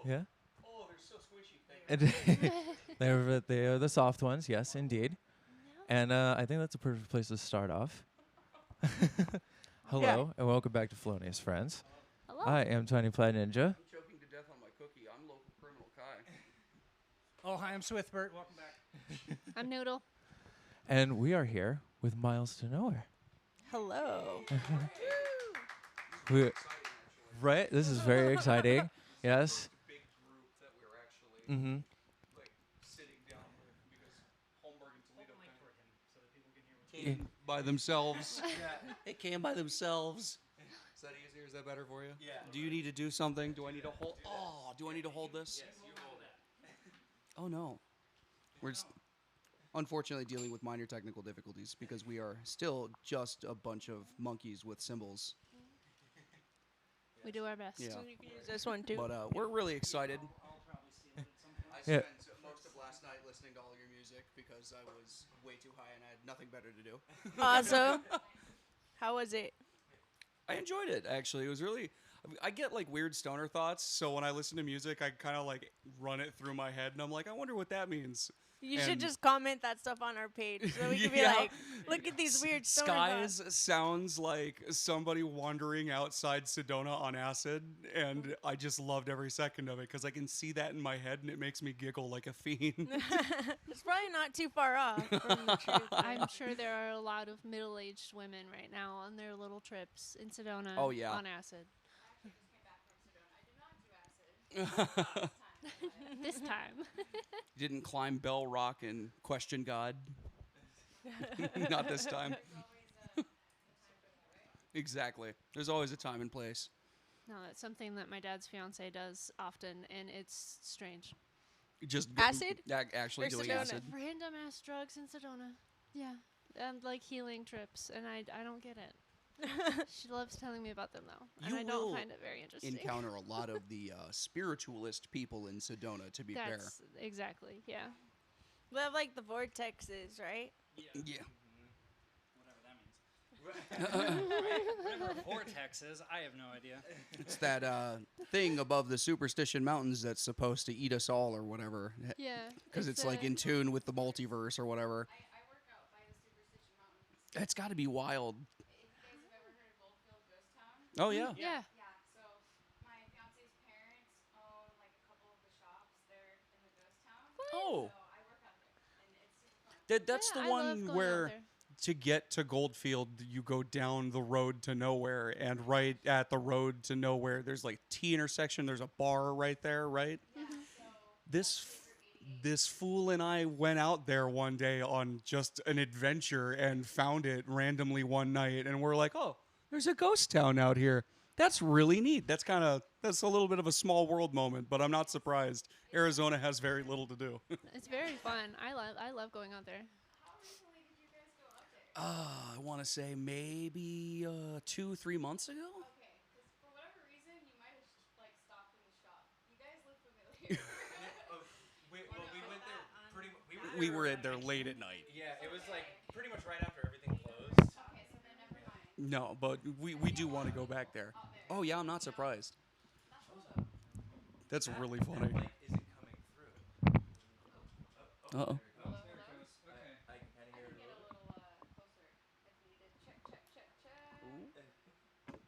Yeah. Oh, they're so squishy. Thank you. They are the soft ones, yes, indeed. No. And I think that's a perfect place to start off. Yeah. Hello, and welcome back to Felonious Friends. Hello. I am Tiny Plaid Ninja. I'm choking to death on my cookie. I'm local criminal Kai. Oh, hi, I'm Swithbert. Welcome back. I'm Noodle. And we are here with Miles to Nowhere. Hello. We, right? This is very exciting. Yes. Big group that we're actually Mm-hmm. like sitting down with because Holmberg and Toledo Mic toward him so that people can hear what came by themselves. They came by themselves. Is that easier? Is that better for you? Yeah. Do you need to do something? Do I need to hold? Oh, do I need to hold this? Yes, you hold that. Oh no. We're just unfortunately dealing with minor technical difficulties because we are still just a bunch of monkeys with cymbals. We do our best. Yeah. So you can use this one too. But we're really excited. I'll probably steal it at some point. I Yeah. spent most of last night listening to all your music because I was way too high and I had nothing better to do. Awesome. How was it? I enjoyed it, actually. It was really... I get, like, weird stoner thoughts, so when I listen to music, I kind of, like, run it through my head, and I'm like, I wonder what that means. You should And- just comment that stuff on our page so we can be Yeah. like, look at these weird stoner Skies thoughts. sounds like somebody wandering outside Sedona on acid, and I just loved every second of it, because I can see that in my head, and it makes me giggle like a fiend. It's probably not too far off from the truth. I'm sure there are a lot of middle-aged women right now on their little trips in Sedona Oh, yeah. on acid. This time. You didn't climb Bell Rock and question God? Not this time. Exactly. There's always a time and place. No, that's something that my dad's fiance does often, and it's strange. Just Acid? Actually Or doing Sedona? acid. Random ass drugs in Sedona. Yeah. And like healing trips, and I don't get it. She loves telling me about them though, and You I don't will find it very interesting. Encounter a lot of the spiritualist people in Sedona, to be fair. That's exactly, yeah. We have like the vortexes, right? Yeah. Whatever that means. Whatever a vortex is, I have no idea. It's that thing above the Superstition Mountains that's supposed to eat us all or whatever. Yeah. Because it's like in tune with the multiverse or whatever. I work out by the Superstition Mountains. It's got to be wild. If you guys have ever heard of Goldfield Ghost Town? Oh, yeah. Yeah. Yeah, so my fiance's parents own like a couple of the shops there in the ghost town. Oh. So I work out there, and it's super fun. That's Yeah, the I love one going out where there. to get to Goldfield, you go down the road to nowhere, and right at the road to nowhere, there's like T intersection. There's a bar right there, right? This fool and I went out there one day on just an adventure and found it randomly one night, and we're like, oh, there's a ghost town out here. That's really neat. That's a little bit of a small world moment, but I'm not surprised. Arizona has very little to do. It's very fun. I love going out there. How recently did you guys go up there? I want to say maybe 2-3 months ago. Okay, because for whatever reason, you might have like stopped in the shop. You guys look familiar. We were at there late at night. Yeah, it was like pretty much right after everything closed. Okay, so then never mind. No, but we do want to go back there. Oh yeah, I'm not surprised. That's really funny. Like, is it coming through? Uh-oh. I can kind of hear it. Get a little closer if needed. Check, check, check, check.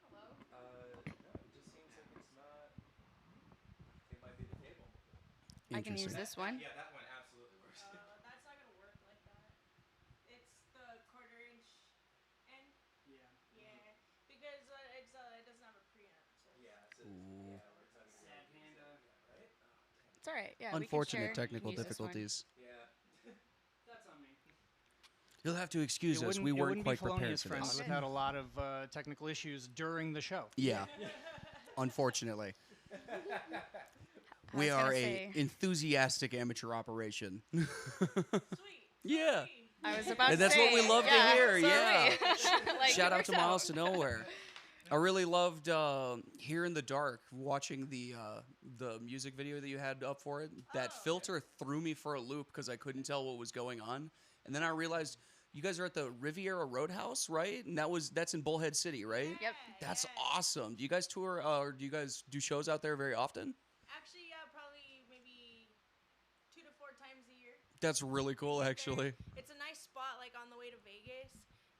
Hello? No, it just seems like it's not. It might be the cable. I can use Interesting. this one. Yeah, that one absolutely works. That's not gonna work like that. It's the quarter-inch end. Yeah. Yeah, because it doesn't have a preamp. So. Ooh. Sad panda. It's all right. Yeah. Unfortunate we can share. technical You can use this one. difficulties. Yeah. That's on me. You'll have to excuse us. We weren't quite prepared for Friends this. without a lot of technical issues during the show. Yeah. Unfortunately. We was are gonna a say- enthusiastic amateur operation. Sweet. Yeah. I was about And to that's say. what we love yeah, to hear. so Yeah. we. Like, Shout it out to works Miles to Nowhere. I really loved Here in the Dark, watching the music video that you had up for it. That filter threw me for a loop because I couldn't tell what was going on. And then I realized you guys are at the Riviera Roadhouse, right? And that's in Bullhead City, right? Yep. That's awesome. Do you guys tour or do you guys do shows out there very often? Actually, yeah, That's really cool, actually. It's a nice spot, like on the way to Vegas.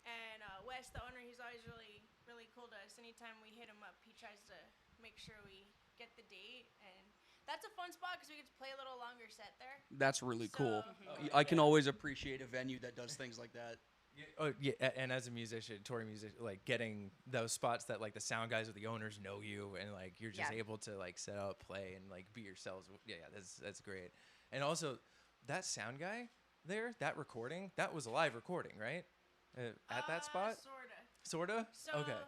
And Wes, the owner, he's always really, really cool to us. Anytime we hit him up, he tries to make sure we get the date. And that's a fun spot because we get to play a little longer set there. That's really cool. So- I can always appreciate a venue that does things like that. Oh yeah, and as a musician, touring musician, like getting those spots that like the sound guys or the owners know you, and like you're just Yeah. able to like set up, play, and like be yourselves. Yeah, that's great. And also, that sound guy there, that recording, that was a live recording, right? At that spot, sorta. So, Okay.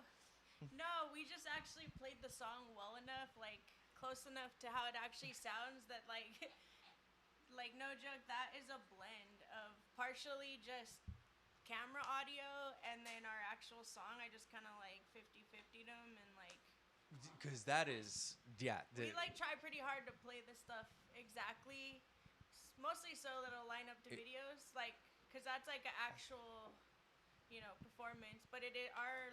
no, we just actually played the song well enough, like close enough to how it actually sounds that like, like no joke, that is a blend of partially just camera audio and then our actual song. I just kind of like 50-50'd them and like. Because that is, yeah. We like try pretty hard to play this stuff exactly, mostly so that it'll line up to videos, like, cause that's like an actual, you know, performance. But our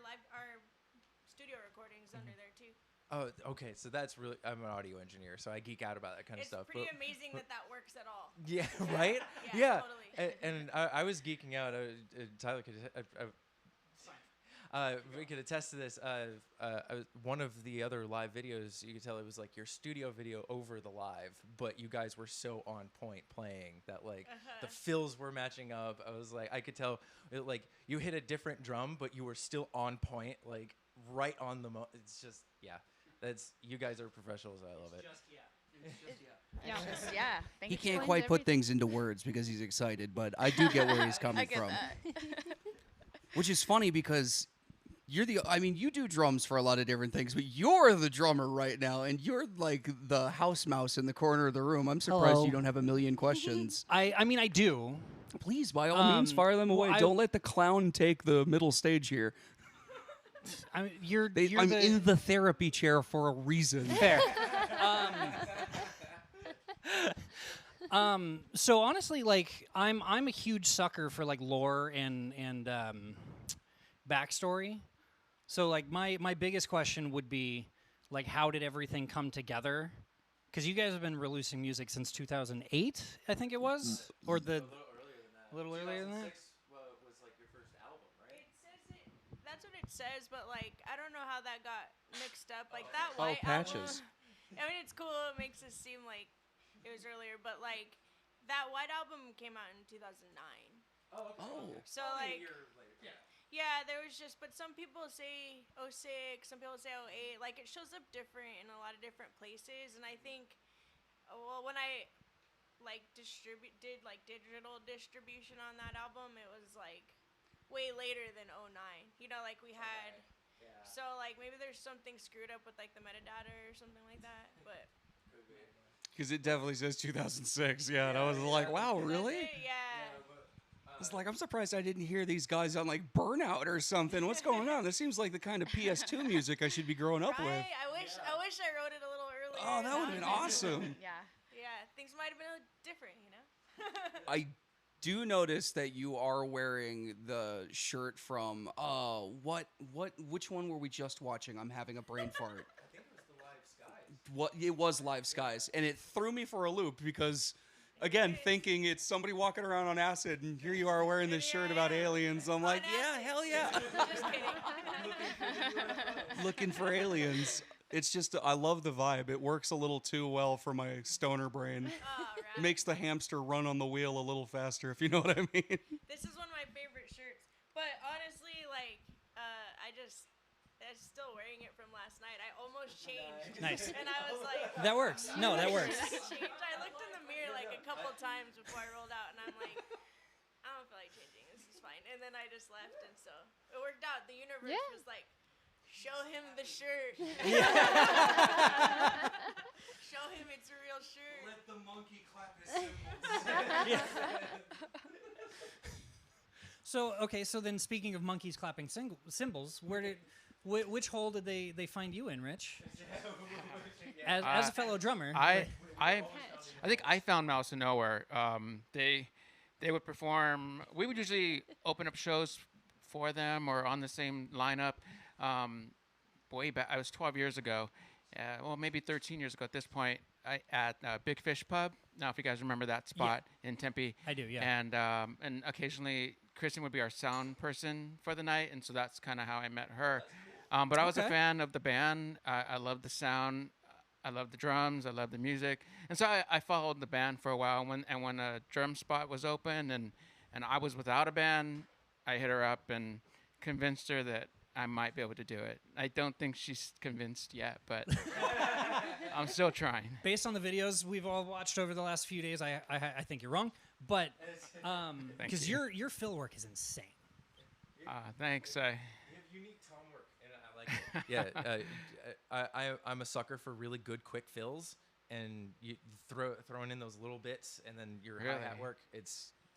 studio recordings under there too. Oh, okay. So that's really. I'm an audio engineer, so I geek out about that kind of It's stuff. pretty amazing that works at all. Yeah, right? Yeah, totally. And I was geeking out. Tyler could. We could attest to this. One of the other live videos, you could tell it was like your studio video over the live, but you guys were so on point playing that like the fills were matching up. I was like, I could tell like you hit a different drum, but you were still on point, like right on the It's just, yeah. That's, you guys are professionals. I love it. Yeah. Yeah. Thank He you. can't Explains quite put everything. things into words because he's excited, but I do get where he's coming I get from. that. Which is funny because you do drums for a lot of different things, but you're the drummer right now, and you're like the house mouse in the corner of the room. I'm surprised Hello. you don't have a million questions. I mean, I do. Please, by all means, fire them away. well, Don't let the clown take the middle stage here. I mean, you're I'm in the therapy chair for a reason. fair. So honestly, like I'm a huge sucker for like lore and backstory. So like my biggest question would be like, how did everything come together? Because you guys have been releasing music since 2008, I think it was, or the a little earlier than that. Was like your first album, right? It says that's what it says, but like I don't know how that got mixed up. Like that Oh, white Patches. album. I mean, it's cool. It makes it seem like it was earlier, but like that white album came out in 2009. Oh. So like, yeah, there was just. But some people say 06, some people say 08. Like it shows up different in a lot of different places, and I think, well, when I like did like digital distribution on that album, it was like way later than 09. You know, like we had. So like maybe there's something screwed up with like the metadata or something like that, but. Because it definitely says 2006. Yeah, and I was like, wow, really? Yeah. It's like, I'm surprised I didn't hear these guys on like Burnout or something. What's going on? This seems like the kind of PS2 music I should be growing up with. Right? I wish I wrote it a little earlier. Oh, that would have been awesome. Yeah. Yeah, things might have been a little different, you know. I do notice that you are wearing the shirt from which one were we just watching? I'm having a brain fart. I think it was the Live Skies. What it was Live Skies, and it threw me for a loop because again, thinking it's somebody walking around on acid, and here you are wearing this shirt about aliens. I'm like, yeah, hell yeah. Just kidding. Looking for aliens. It's just, I love the vibe. It works a little too well for my stoner brain. Oh, right. Makes the hamster run on the wheel a little faster, if you know what I mean. This is one of my favorite shirts. But honestly, like, I'm still wearing it from last night. I almost changed. Nice. And I was like, That works. No, that works. I changed. I looked in the mirror like a couple times before I rolled out, and I'm like, I don't feel like changing. This is fine. And then I just left, and so it worked out. The universe Yeah. was like, show him the shirt. Show him it's a real shirt. Let the monkey clap his cymbals. So okay, so then speaking of monkeys clapping cymbals, which hole did they find you in, Rich? As a fellow drummer. I think I found Mouse of Nowhere. They would perform. We would usually open up shows for them or on the same lineup. Way back, I was 12 years ago, yeah, well, maybe 13 years ago at this point, at Big Fish Pub. Now, if you guys remember that spot in Tempe. I do, yeah. And occasionally, Kristen would be our sound person for the night, and so that's kind of how I met her. But I was a Okay. fan of the band. I loved the sound. I loved the drums. I loved the music. And so I followed the band for a while. When a drum spot was open and I was without a band, I hit her up and convinced her that I might be able to do it. I don't think she's convinced yet, but I'm still trying. Based on the videos we've all watched over the last few days, I think you're wrong. But Thank because you. your fill work is insane. Thanks. You have unique tone work, and I like it. Yeah, I'm a sucker for really good quick fills, and you throwing in those little bits, and then your hi-hat Really? work.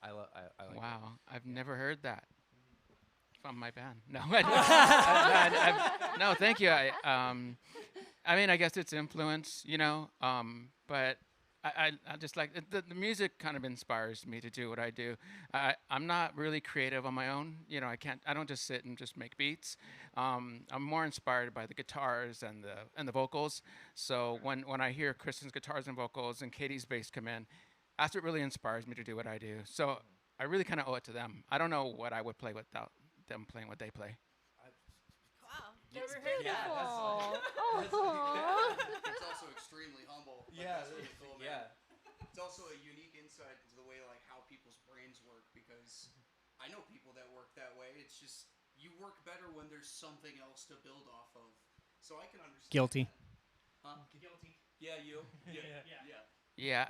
I like it. Wow, I've never heard that from my band. No, no, thank you. I mean, I guess it's influence, but I just like the music kind of inspires me to do what I do. I'm not really creative on my own. I don't just sit and just make beats. I'm more inspired by the guitars and the vocals. So when I hear Kristen's guitars and vocals and Katie's bass come in, that's what really inspires me to do what I do. So I really kind of owe it to them. I don't know what I would play without them playing what they play. Wow, never heard that. It's also extremely humble. Yeah. It's also a unique insight into the way how people's brains work, because I know people that work that way. It's just you work better when there's something else to build off of. So I can understand. Guilty. Huh? Guilty. Yeah, you. Yeah. Yeah,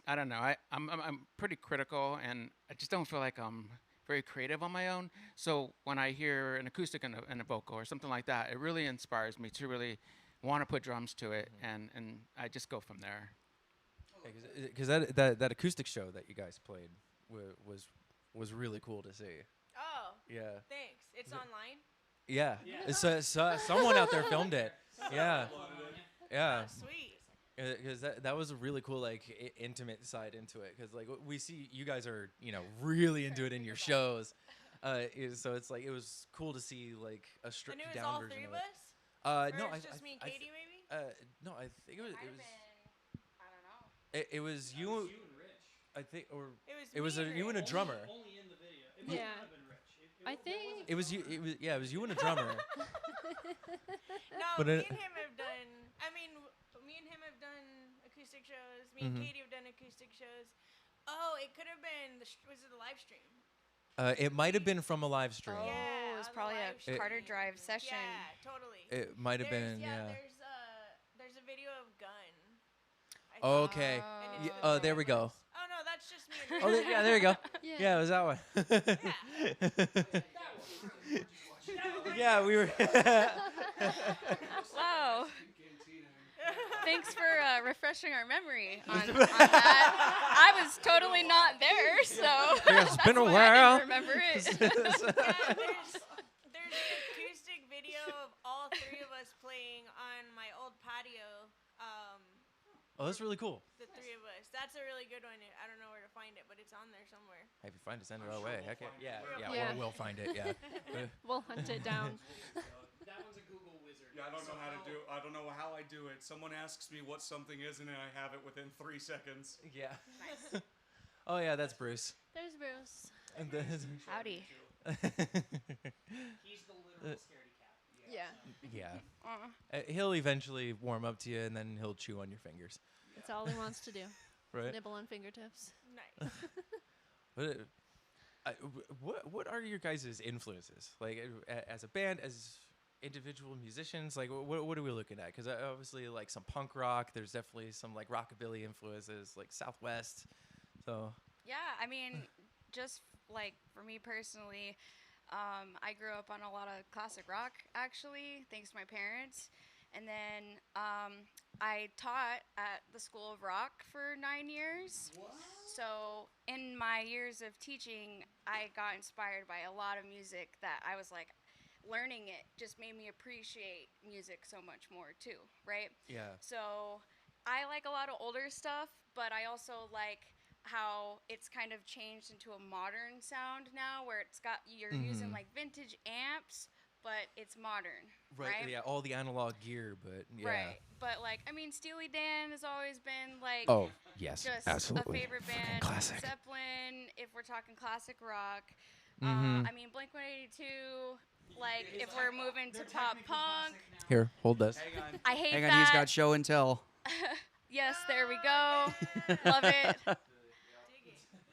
I don't know. I'm pretty critical, and I just don't feel like I'm very creative on my own. So when I hear an acoustic and a vocal or something like that, it really inspires me to really want to put drums to it, and I just go from there. Because that acoustic show that you guys played was really cool to see. Oh, Yeah. thanks. It's online. Yeah. Someone out there filmed it. Yeah. Yeah. Oh, sweet. Because that was a really cool intimate side into it. Because we see you guys are really into it in your shows. So it's it was cool to see a stripped And it was down all version three of of it. us? No, Or I it's just me and Katie, maybe? No, I think it was. Might It have was. been, I don't know. It was you. and Rich. I think, or It was you me and a Rich. drummer. Only in the video. It Yeah. might have been Rich. I think. It was you. It was you and a drummer. No, But me it- and him have done. I mean, me and him have done acoustic shows. Me and Katie have done acoustic shows. Oh, it could have been. Was it the live stream? It might have been from a live stream. Oh, Yeah, it was on the probably live a stream. Carter Drive session. Yeah, totally. It might have been. Yeah. There's a video of Gun. I think. Okay. And Yeah, it's there we go. Oh no, that's just me and Oh, Rich. yeah. There you go. Yeah. Yeah, it was that one. Yeah, we were. Wow. Thanks for refreshing our memory on that. I was totally not there, so It's been a that's why while. I didn't remember it. Yeah, there's an acoustic video of all three of us playing on my old patio. Oh, that's really cool. The three of us. That's a really good one. I don't know where to find it, but it's on there somewhere. Hey, if you find it, send it our way. Heck yeah. Yeah, Yeah. or we'll find it. Yeah. We'll hunt it down. That one's a Google wizard. Yeah, I don't know how to do. I don't know how I do it. Someone asks me what something is, and I have it within 3 seconds. Yeah. Oh yeah, that's Bruce. There's Bruce. And then- Howdy. He's the literal scaredy cat. Yeah. yeah. He'll eventually warm up to you, and then he'll chew on your fingers. That's all he wants to do. Right. Nibble on fingertips. Nice. What are your guys' influences? As a band, as individual musicians, what are we looking at? Because obviously, some punk rock. There's definitely some rockabilly influences, Southwest. So. Yeah, I mean, just for me personally, I grew up on a lot of classic rock, actually, thanks to my parents. And then I taught at the School of Rock for 9 years. What? So in my years of teaching, I got inspired by a lot of music that I was learning it just made me appreciate music so much more too, right? Yeah. So I like a lot of older stuff, but I also like how it's kind of changed into a modern sound now, where you're using vintage amps, but it's modern, right? Yeah, all the analog gear, but yeah. Right. But like, I mean, Steely Dan has always been like Oh, yes, just absolutely. a favorite Freaking band. classic. Zeppelin, if we're talking classic rock. Mhm. I mean, Blink 182. Like, if we're moving to pop punk. Here, hold this. I hate Hang on, that. he's got show and tell. Yes, there we go. Love it.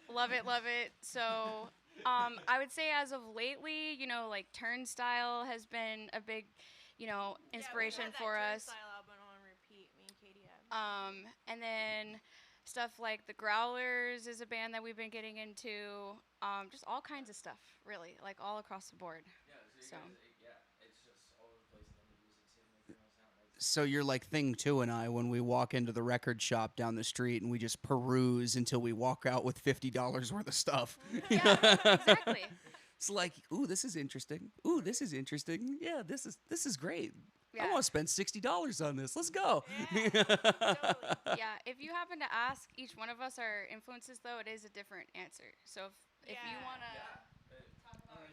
Love it, love it. So, I would say as of lately, you know, like Turnstile has been a big, you know, inspiration for us. Album on repeat. Me and Katie have. And then stuff like the Growlers is a band that we've been getting into. Just all kinds of stuff, really, like all across the board. So. So you're like Thing 2 and I when we walk into the record shop down the street and we just peruse until we walk out with $50 worth of stuff. Yeah, exactly. It's like, ooh, this is interesting. Ooh, this is interesting. Yeah, this is great. I Yeah. want to spend $60 on this. Let's go. Yeah, totally. Yeah, if you happen to ask each one of us our influences, though, it is a different answer. So if you want to talk about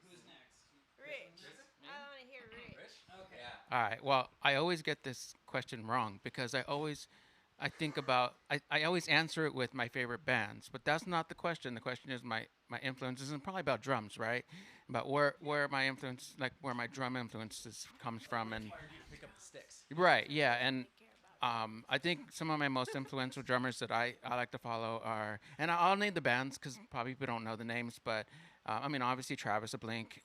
Who's next? Rich. I want to hear Rich. Okay. All right. Well, I always get this question wrong because I always answer it with my favorite bands, but that's not the question. The question is my influences, and probably about drums, right? About where my influence, like where my drum influences comes from, and Pick up the sticks. right, yeah, and I think some of my most influential drummers that I like to follow are, and I'll name the bands because probably people don't know the names, but I mean obviously Travis of Blink,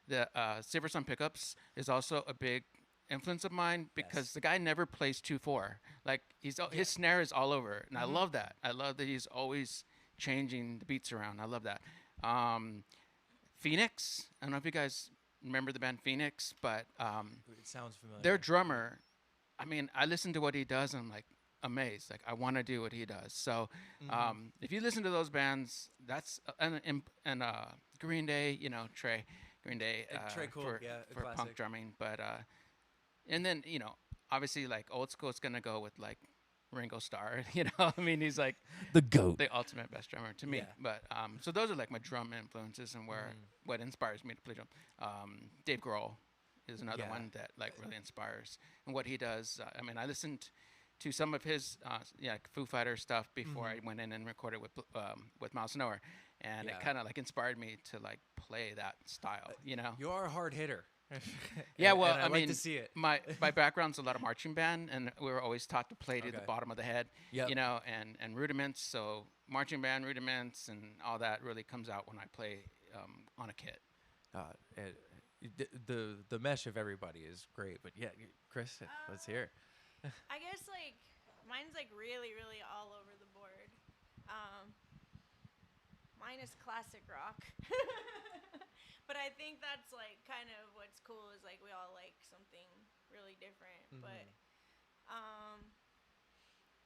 the Silver's on Pickups is also a big influence of mine because the guy never plays 2/4. Like his snare is all over, and I love that. I love that he's always changing the beats around. I love that. Phoenix. I don't know if you guys remember the band Phoenix, but It sounds familiar. their drummer. I mean, I listen to what he does, and I'm like amazed. Like I want to do what he does. So if you listen to those bands, that's and Green Day. You know, Trey. Green Day Trey Cool, for a punk classic. drumming, but and then you know obviously like old school is gonna go with like Ringo Starr. You know, I mean he's like The GOAT. the ultimate best drummer to me. Yeah. But so those are like my drum influences and where what inspires me to play drum. Dave Grohl is another one that like really inspires and what he does. I mean I listened to some of his Foo Fighters stuff before I went in and recorded with Miles Noer. And it kind of like inspired me to like play that style, you know. You are a hard hitter. Yeah, well, and I I like mean, to see it. my background's a lot of marching band, and we were always taught to play to the bottom of the head, you know, and rudiments. So marching band rudiments and all that really comes out when I play on a kit. The mesh of everybody is great, but yeah, Chris, let's hear. I guess like mine's like really all over the board. Mine is classic rock. But I think that's like kind of what's cool is like we all like something really different. But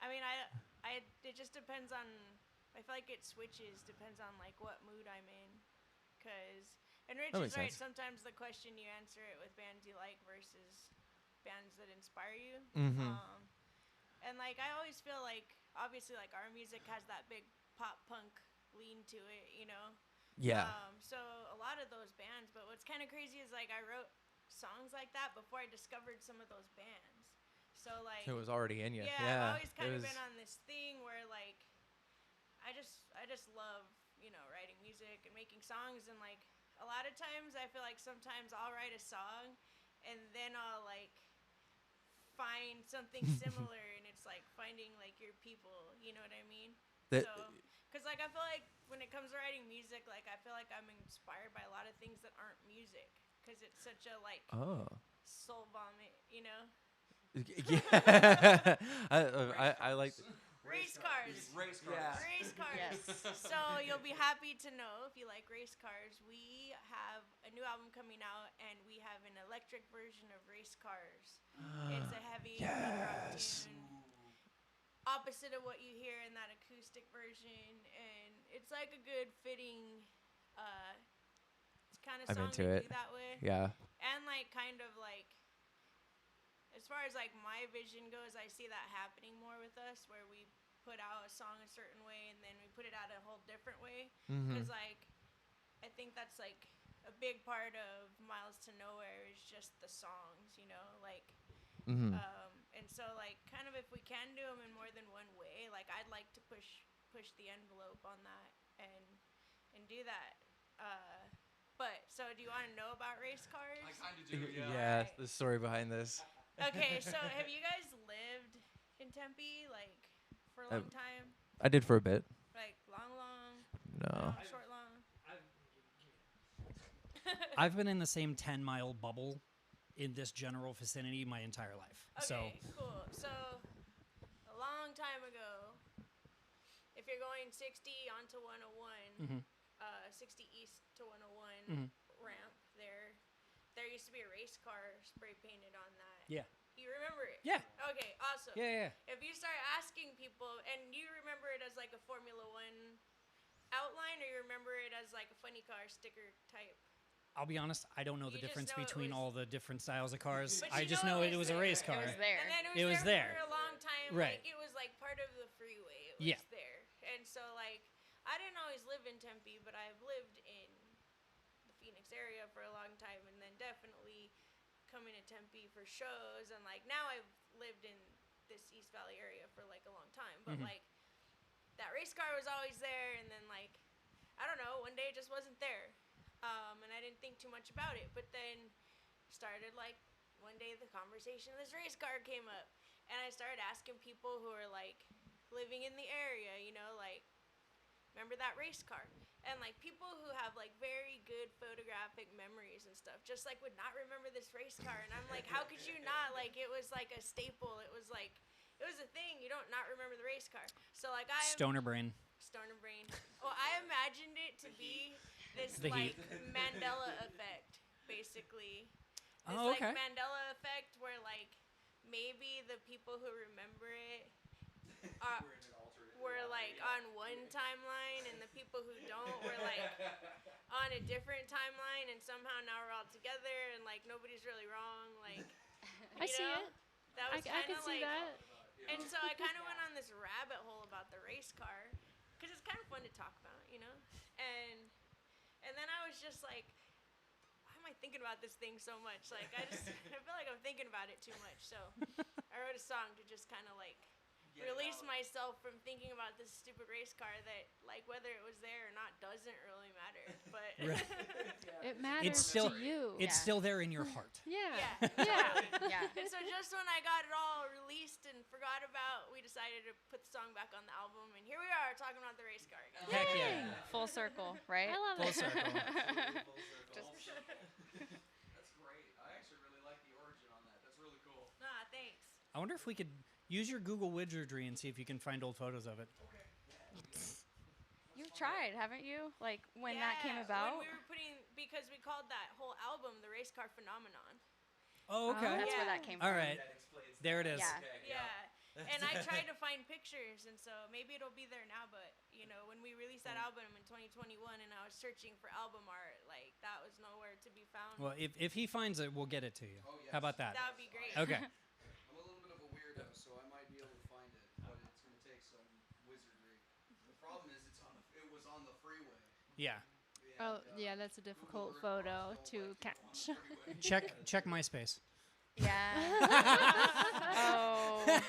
I mean I it just depends on, I feel like it switches depends on like what mood I'm in. And Rich is right, sometimes the question you answer it with bands you like versus bands that inspire you. And like I always feel like obviously like our music has that big pop punk lean to it, you know. Yeah. So a lot of those bands, but what's kind of crazy is like I wrote songs like that before I discovered some of those bands. So like it was already in you. Yeah, I've always kind of been on this thing where like I just love, you know, writing music and making songs, and like a lot of times I feel like sometimes I'll write a song and then I'll like find something similar and it's like finding like your people, you know what I mean? Because like I feel like when it comes to writing music, like I feel like I'm inspired by a lot of things that aren't music because it's such a like soul vomit, you know? Yeah. I like Race cars. Race cars. Yeah. Race cars. So you'll be happy to know if you like race cars, we have a new album coming out and we have an electric version of Race Cars. It's a heavy rock tune. Opposite of what you hear in that acoustic version, and it's like a good fitting kind of I'm song into to it. do that way. Yeah. And like kind of like as far as like my vision goes, I see that happening more with us where we put out a song a certain way and then we put it out a whole different way because like I think that's like a big part of Miles to Nowhere is just the songs, you know, like Mhm. And so like kind of if we can do them in more than one way, like I'd like to push the envelope on that and do that. But so do you want to know about race cars? I kind of do, yeah. Yeah, Alright. the story behind this. Okay, so have you guys lived in Tempe like for a long time? I did for a bit. Like long, No. short, long. I've been in the same 10-mile bubble in this general vicinity my entire life. Okay, cool. So a long time ago, if you're going 60 onto 101, 60 east to 101 ramp there used to be a race car spray painted on that. Yeah. You remember it? Yeah. Okay, awesome. Yeah. If you start asking people, and you remember it as like a Formula One outline, or you remember it as like a funny car sticker type? I'll be honest, I don't know the You just difference know it between was- all the different styles of cars. But I you just know know it it was was a race there. car. It was there. And then It was there. for a long time. Right. Like, it was like part of the freeway. It was Yeah. there. And so like, I didn't always live in Tempe, but I've lived in the Phoenix area for a long time, and then definitely coming to Tempe for shows, and like now I've lived in this East Valley area for like a long time. But like, that race car was always there, and then like, I don't know, one day it just wasn't there. And I didn't think too much about it, but then started like one day the conversation of this race car came up, and I started asking people who are like living in the area, you know, like, remember that race car? And like people who have like very good photographic memories and stuff just like would not remember this race car, and I'm like, how could you not? Like, it was like a staple. It was like, it was a thing. You don't not remember the race car. So like Stoner brain. Stoner brain. Well, I imagined it to be this The like heat. Mandela effect, basically. This Oh, like okay. Mandela effect where like maybe the people who remember it were like on one timeline, and the people who don't were like on a different timeline, and somehow now we're all together, and like nobody's really wrong. Like, I you see know? it. That was I kind can of see like. that. And so I kind of went on this rabbit hole about the race car, because it's kind of fun to talk about, you know? And then I was just like, why am I thinking about this thing so much? Like, I feel like I'm thinking about it too much. So I wrote a song to just kind of like release myself from thinking about this stupid race car that, like, whether it was there or not doesn't really matter. But It matters It's still to you. It's Yeah. still there in your heart. Yeah. yeah. Yeah. And so just when I got it all released and forgot about, we decided to put the song back on the album, and here we are talking about the race car again. Heck yeah. Full circle, right? I love Full it. circle. That's great. I actually really like the origin on that. That's really cool. Nah, thanks. I wonder if we could use your Google Wizardry and see if you can find old photos of it. You've tried, haven't you? Like when that came about? When we were because we called that whole album The Race Car Phenomenon. Oh, okay. That's Yeah. where that came All from. right. There it is. Yeah. Yeah. And I tried to find pictures, and so maybe it'll be there now, but, you know, when we released that album in 2021 and I was searching for album art, like, that was nowhere to be found. Well, if he finds it, we'll get it to you. Oh, yes. How about that? That would be great. Okay. I'm a little bit of a weirdo, so I might be able to find it, but it's going to take some wizardry. The problem is it was on the freeway. Yeah. Oh, yeah, that's a difficult photo to catch. Check MySpace. Yeah. Oh. That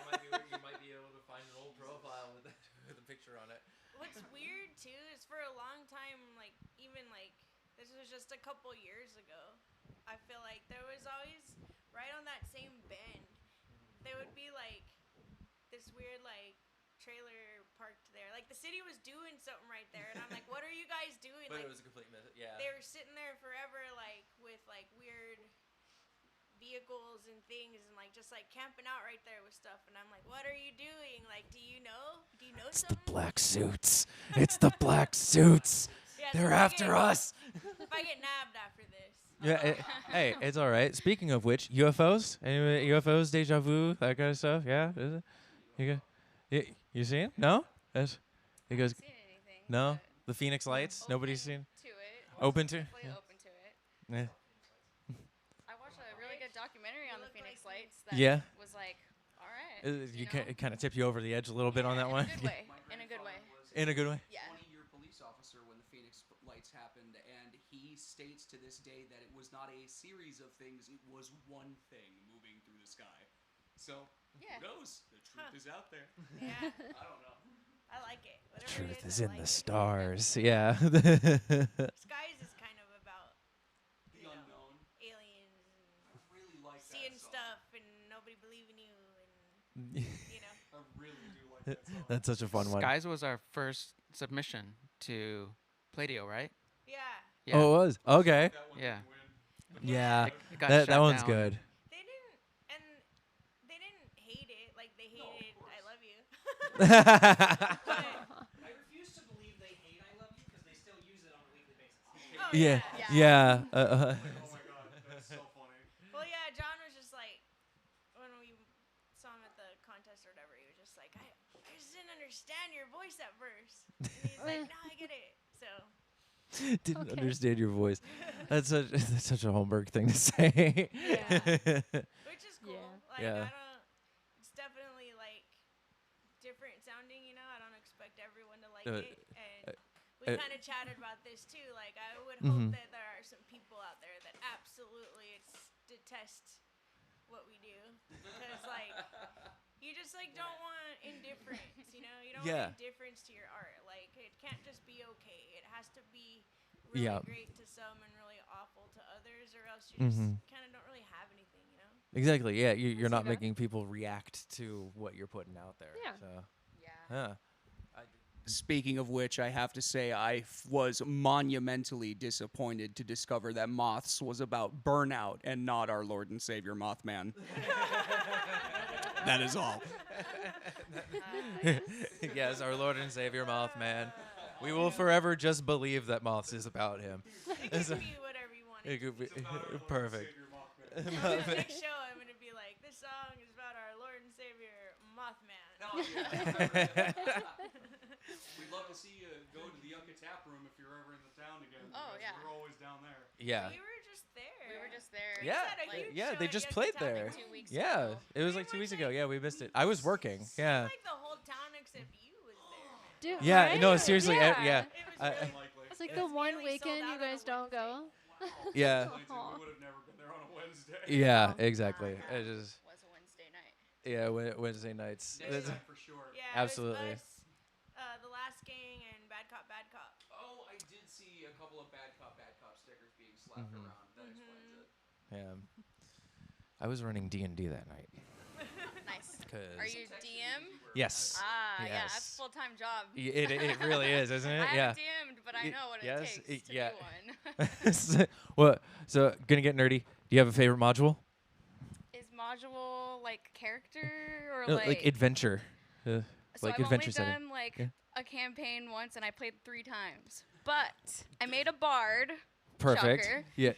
might be where you might be able to find an old profile with a picture on it. What's weird, too, is for a long time, like, even, like, this was just a couple years ago, I feel like there was always, right on that same bend, there would be, like, this weird, like, trailer parked there. Like, the city was doing something right there, and I'm like, what are you guys doing? But like, it was a complete myth. Yeah. they were sitting there forever, like, with, like, weird vehicles and things, and, like, just, like, camping out right there with stuff, and I'm like, what are you doing? Like, do you know something? Black suits. It's the black suits. Yeah, so They're if I after get- us. If I get nabbed after this. Yeah. Hey, it's all right. Speaking of which, UFOs. Anyway, UFOs, deja vu, that kind of stuff. Yeah. Is it? You seen? No. He goes. Seen anything, No. but The Phoenix Lights. Nobody's open seen. to it. Open to? Definitely Yeah. open to it. Yeah. I watched a really good documentary on the look Phoenix like Lights that Yeah. was like, all right. It kind of tipped you over the edge a little bit on that one. In a good way. In a good way. In a good way. Yeah. 20-year police officer when the Phoenix Lights happened, and he states to this day that it was not a series of things, it was one thing moving through the sky. So, Yeah. who knows? The truth is out there. Yeah. I don't know. I like it. The Whatever truth it is I in like the it. stars. Yeah. Skies is kind of about The you know, unknown. aliens I really like and seeing that song. stuff and nobody believing you and you know. I really do like that song. That's such a fun one. Skies was our first submission to Playdio, right? Yeah. Yeah. Oh, it was? Okay. That one Yeah. didn't win. Yeah. It got That shot one's down. good. They didn't hate it like they No, of hated course. I Love You. I refuse to believe they hate I Love You because they still use it on a weekly basis. Oh, Yeah. Yeah. Yeah. Oh my god, that's so funny. Well, yeah, John was just like, when we saw him at the contest or whatever, he was just like, I just didn't understand your voice at first. And he's like, no, I get it. So, Didn't Okay. understand your voice. That's such a Holmberg thing to say. which is cool. Yeah. Like, Yeah. I don't, it's definitely like different sounding, you know? I don't expect everyone to like it. And we kind of chatted about this too. Like, I would hope that there are some people out there that absolutely detest what we do. Because, like, you just, like, don't want indifference, you know? You don't Yeah. want indifference to your art. Like, it can't just be okay. It has to be really Yeah. great to some and really awful to others, or else you just kind of don't really have anything, you know? Exactly. Yeah. You're see not that. making people react to what you're putting out there. Yeah. So, Yeah. yeah. Speaking of which, I have to say I was monumentally disappointed to discover that Moths was about burnout and not our Lord and Savior Mothman. That is all. Yes, our Lord and Savior Mothman. We will forever just believe that Moths is about him. It could be whatever you want. It could be perfect. Next show, I'm gonna be like, this song is about our Lord and Savior Mothman. We'd love to see you go to the Yucca Tap Room if you're ever in the town again. Oh, because yeah. We're always down there. Yeah. We were just there. We were just there. Yeah. had a huge Yeah, show they at just Yucca played Tap there. Like 2 weeks Yeah, ago. it was like Pretty 2 weeks much ago. like- Yeah, we missed it. I was working. Yeah. Like the whole town except you was there. Dude, Yeah, right? no, seriously, Yeah. yeah. It was I- really Unlikely. It's like It the was one nearly sold weekend out you on a guys don't go. Yeah. We would have never been there on a Wednesday. Yeah, exactly. It just Was a Wednesday night. yeah, Wednesday nights. Next time for sure. Yeah, Absolutely. It was us, the Last Gang, and Bad Cop, Bad Cop. Oh, I did see a couple of Bad Cop stickers being slapped around. That explains it. Yeah. I was running D&D that night. Nice. 'Cause Are you DM? Yes. Ah, yeah, Yes. that's a full-time job. It really is, isn't it? I yeah. haven't DM'd, but I know what yes, it takes to yeah. do one. What? So gonna get nerdy. Do you have a favorite module? Is module like character or No, like adventure. So like I've adventure only setting. done like Yeah. a campaign once, and I played 3 times. But I made a bard, Perfect. shocker. Yeah.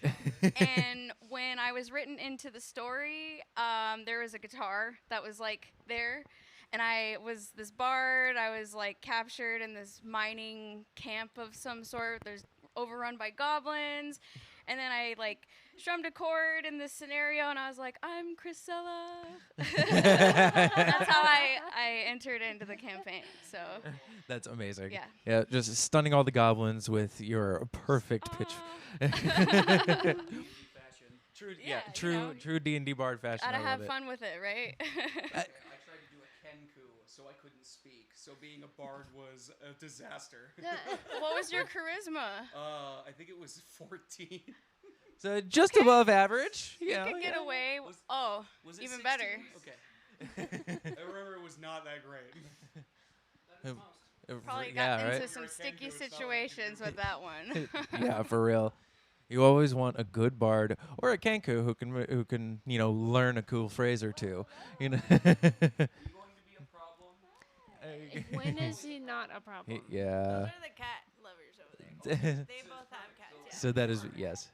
and when I was written into the story, there was a guitar that was like there, and I was this bard. I was like captured in this mining camp of some sort. There's overrun by goblins, and then I like strummed a chord in this scenario, and I was like, I'm Chrisella. That's how I entered into the campaign. So That's amazing. Yeah. Yeah, just stunning all the goblins with your perfect pitch. Fashion. True. Yeah, you True. know. True D&D bard fashion. gotta I love have it. fun with it, right? I tried to do a kenku, so I couldn't speak. So being a bard was a disaster. What was your charisma? I think it was 14. So just above average. You know, could get yeah. away. Was- Oh, Was it even 16? better. Okay. I remember it was not that great. Probably yeah, got right? into some sticky situations with that one. Yeah, for real. You always want a good bard or a kenku who can learn a cool phrase or two. You know. Are you going to be a problem? When is he not a problem? Yeah. Those are the cat lovers over there. They both have cats. Yeah. So that is yes.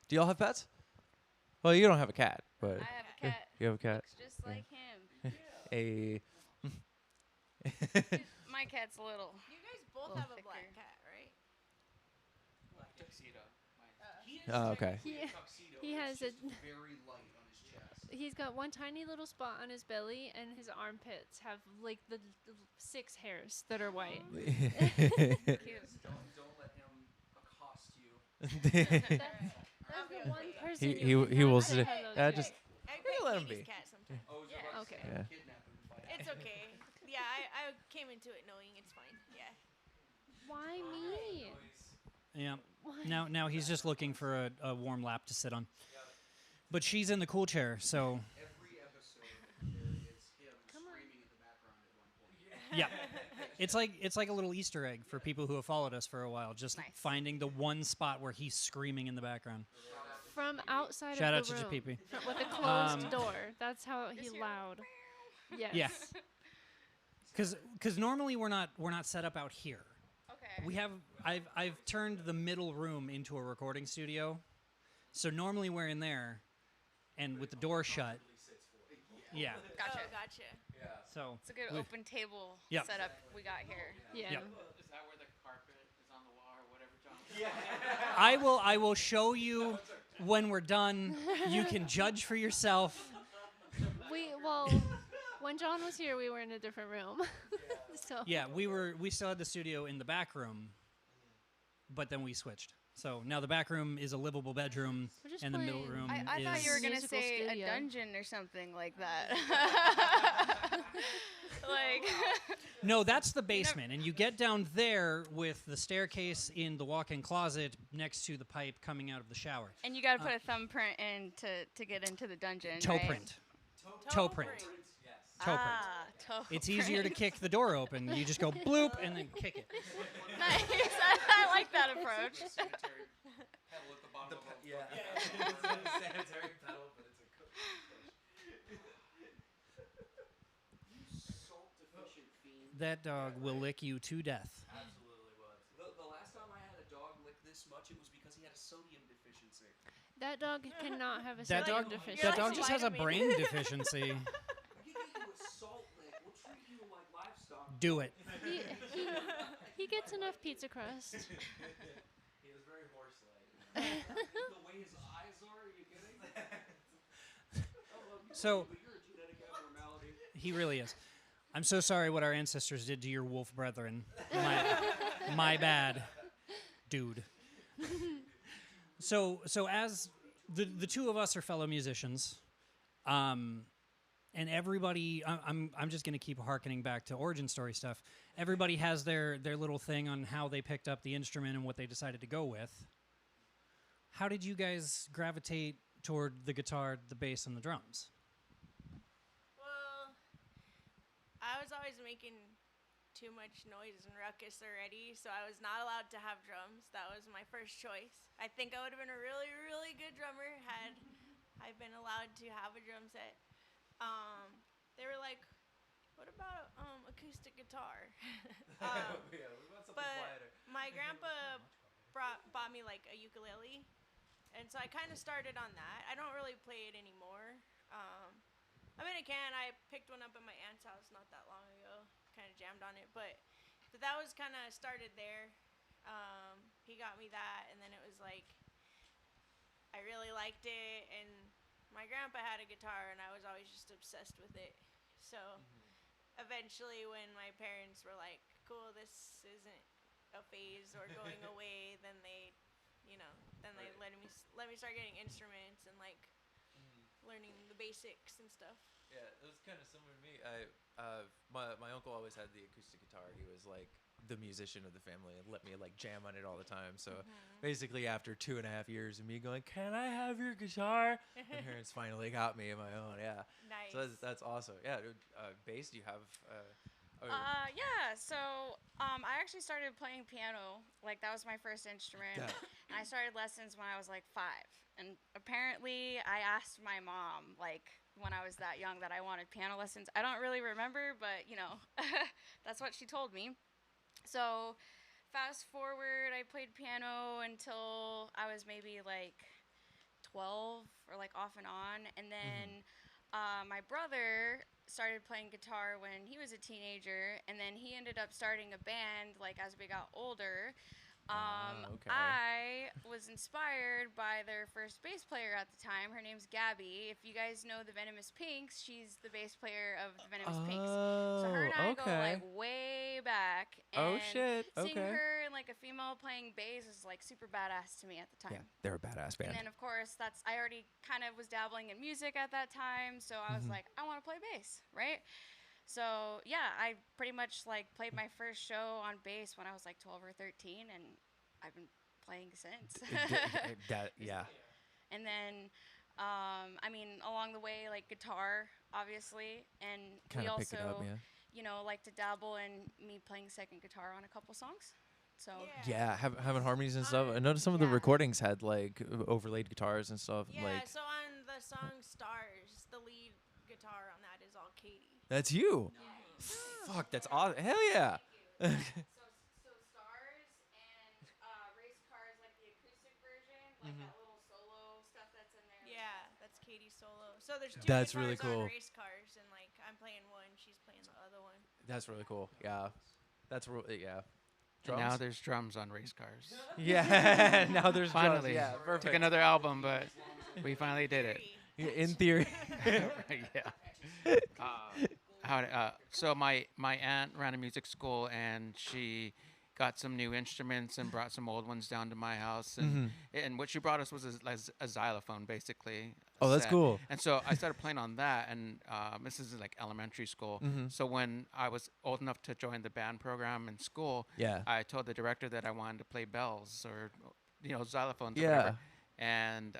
Do y'all have pets? Well, you don't have a cat, but I have a cat. you have a cat. Looks just like him. A My cat's little. You guys both Little have a black thicker. cat, right? Tuxedo. Oh, okay. He has a. Very light on his chest. He's got one tiny little spot on his belly, and his armpits have like the 6 hairs that are white. Cute. Don't let him accost you. That's the one person he you he will say sit. hello to. Just I we can let him Katie's be. cat sometimes. I was Yeah. about to Okay. say, Yeah. kidnap him if I It's okay. Yeah, I came into it knowing it's fine. Yeah. Why me? Yeah. Why? Now he's just looking for a warm lap to sit on. But she's in the cool chair, so Every episode there is him Come on. screaming in the background at one point. yeah. It's like a little Easter egg for people who have followed us for a while, just Nice. finding the one spot where he's screaming in the background. From outside Shout out of the to room. Japipi. With a closed Um, door. That's how he loud. Yes. Yeah. Cuz normally we're not set up out here. Okay. I've turned the middle room into a recording studio. So normally we're in there and with the door shut. Yeah. Gotcha. Oh, gotcha. So It's a good we- open table Yep. setup we got here. Yeah. Yep. Is that where the carpet is on the wall or whatever, John? I will show you when we're done. You can judge for yourself. When John was here, we were in a different room. So Yeah, we still had the studio in the back room, but then we switched. So now the back room is a livable bedroom, We're just and the middle playing- room I is. thought you were gonna Musical say studio. a dungeon or something like that. Like, No, that's the basement, and you get down there with the staircase in the walk-in closet next to the pipe coming out of the shower. and you gotta put a thumbprint in to get into the dungeon. Toe right? print. Toe print. Toe print. Ah, toe It's easier to print. kick the door open. You just go bloop and then kick it. Nice. I like that approach. Sanitary pedal at the bottom of a sanitary pedal, but it's a salt deficient fiend. That dog will lick you to death. absolutely was. The last time I had a dog lick this much, it was because he had a sodium deficiency. that dog cannot have a That sodium dog, deficiency. that dog just has a brain deficiency. We can get you a salt lick. We'll treat you like livestock. Do it. He gets enough pizza crust. He was very horse-like. The way his eyes are, are you kidding? So But you're a genetic abnormality. he really is. I'm so sorry what our ancestors did to your wolf brethren. My bad, dude. So as the two of us are fellow musicians, and everybody, I'm just gonna keep harkening back to origin story stuff. Everybody has their little thing on how they picked up the instrument and what they decided to go with. How did you guys gravitate toward the guitar, the bass, and the drums? Well, I was always making too much noise and ruckus already, so I was not allowed to have drums. That was my first choice. I think I would have been a really, really good drummer had I been allowed to have a drum set. They were like, "What about acoustic guitar?" Yeah, we want something but quieter. my grandpa bought me like a ukulele, and so I kind of started on that. I don't really play it anymore. I mean, I can. I picked one up at my aunt's house not that long ago. Kind of jammed on it, but that was kind of started there. He got me that, and then it was like I really liked it, and my grandpa had a guitar, and I was always just obsessed with it. So eventually, when my parents were like, "Cool, this isn't a phase or going away," then they, then they let me start getting instruments and like learning the basics and stuff. Yeah, it was kind of similar to me. My uncle always had the acoustic guitar. He was like the musician of the family and let me like jam on it all the time. So basically, after 2.5 years of me going, "Can I have your guitar?" my parents finally got me in my own. Yeah. Nice. So that's awesome. Yeah. Dude, bass, do you have? Yeah. So, I actually started playing piano. Like that was my first instrument, and I started lessons when I was like 5. And apparently, I asked my mom like when I was that young that I wanted piano lessons. I don't really remember, but that's what she told me. So, fast forward, I played piano until I was maybe like 12 or like off and on, and then my brother started playing guitar when he was a teenager, and then he ended up starting a band like as we got older. Okay. I was inspired by their first bass player at the time. Her name's Gabby. If you guys know the Venomous Pinks, she's the bass player of the Venomous Pinks. So her and I go like way back. And shit. seeing Okay. her and like a female playing bass was like super badass to me at the time. Yeah, they're a badass band. And then of course I already kind of was dabbling in music at that time, so I was like, I want to play bass, right? So yeah, I pretty much like played my first show on bass when I was like 12 or 13, and I've been playing since. Yeah. And then, I mean, along the way, like guitar, obviously, and Kinda we pick it also, up, yeah. you know, like to dabble in me playing second guitar on a couple songs. So Yeah, having harmonies and stuff. I noticed some of the recordings had like overlaid guitars and stuff. Yeah, like so on the song Stars, the lead guitar on that is all Katie. that's you. Fuck, that's awesome. Hell yeah. So Stars and Race Cars, like the acoustic version, like that little solo stuff that's in there. Yeah, that's Katie's solo. So there's two That's guitars really cool. on race cars, and like I'm playing one, she's playing the other one. That's really cool. Yeah. That's yeah. And now Drums? there's drums on race cars. Yeah. Now there's drums. Finally, Yeah, took perfect. another album, but we finally did it. Yeah, in theory. Yeah. So my aunt ran a music school, and she got some new instruments and brought some old ones down to my house. And what she brought us was a xylophone, basically. Oh, that's set. cool. And so I started playing on that, and this is like elementary school. So when I was old enough to join the band program in school, Yeah. I told the director that I wanted to play bells or, xylophones. Or Yeah. whatever. And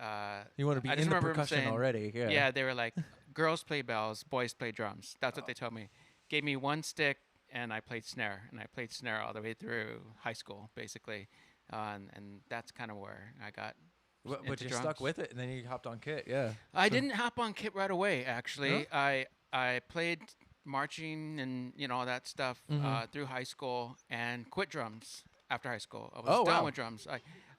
You want to be I in just the remember him percussion saying- already. Yeah. yeah, they were like, girls play bells, boys play drums. That's what they told me. Gave me one stick, and I played snare. And I played snare all the way through high school, basically. And that's kind of where I got But into you drums. stuck with it, and then you hopped on kit. Yeah. I didn't hop on kit right away, actually. I played marching and, all that stuff through high school and quit drums after high school. I was done with drums.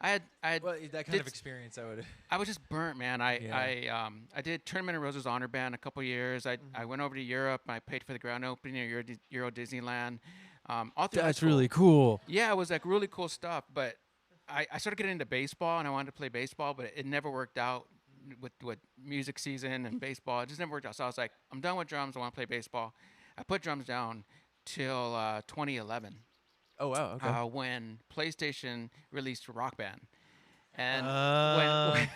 I had Well, that kind of experience, I would. I was just burnt, man. I did Tournament of Roses honor band a couple years. I went over to Europe. I paid for the grand opening of Euro Disneyland. All through high That's school. really cool. Yeah, it was like really cool stuff. But I started getting into baseball, and I wanted to play baseball, but it never worked out with music season and baseball. It just never worked out. So I was like, I'm done with drums. I want to play baseball. I put drums down till 2011. Oh wow. Okay. When PlayStation released Rock Band. And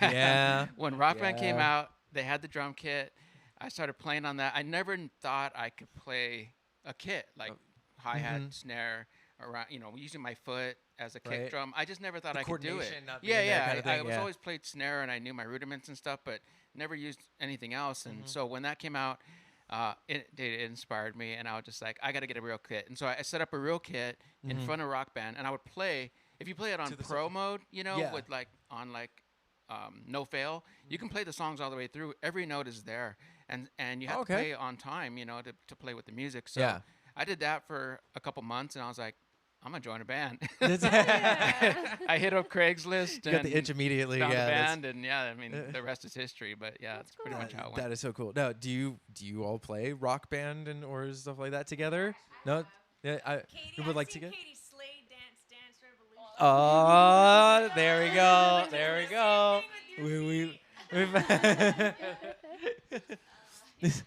yeah. when Rock Band came Yeah. out, they had the drum kit. I started playing on that. I never thought I could play a kit, like hi-hat, snare, around, using my foot as a kick Right. drum. I just never thought The I could do it. coordination not being Yeah, there yeah. kind of I thing, was yeah. always played snare, and I knew my rudiments and stuff, but never used anything else. And so when that came out, it inspired me, and I was just like, I got to get a real kit. And so I set up a real kit in front of Rock Band, and I would play. If you play it on To the pro song. mode, Yeah. with no fail, you can play the songs all the way through. Every note is there, and you have to play on time, to play with the music. So Yeah. I did that for a couple months, and I was like, I'm gonna join a band. That's- I hit up Craigslist You got and the itch immediately. found Yeah. a that's- band, and I mean, the rest is history. But yeah, that's pretty much how it went. That is so cool. Now, do you all play Rock Band or stuff like that together? No. Yeah. Katie, You would I've like to seen get. Katie slay Dance Revolution. Oh, there we go. There we go. Same We've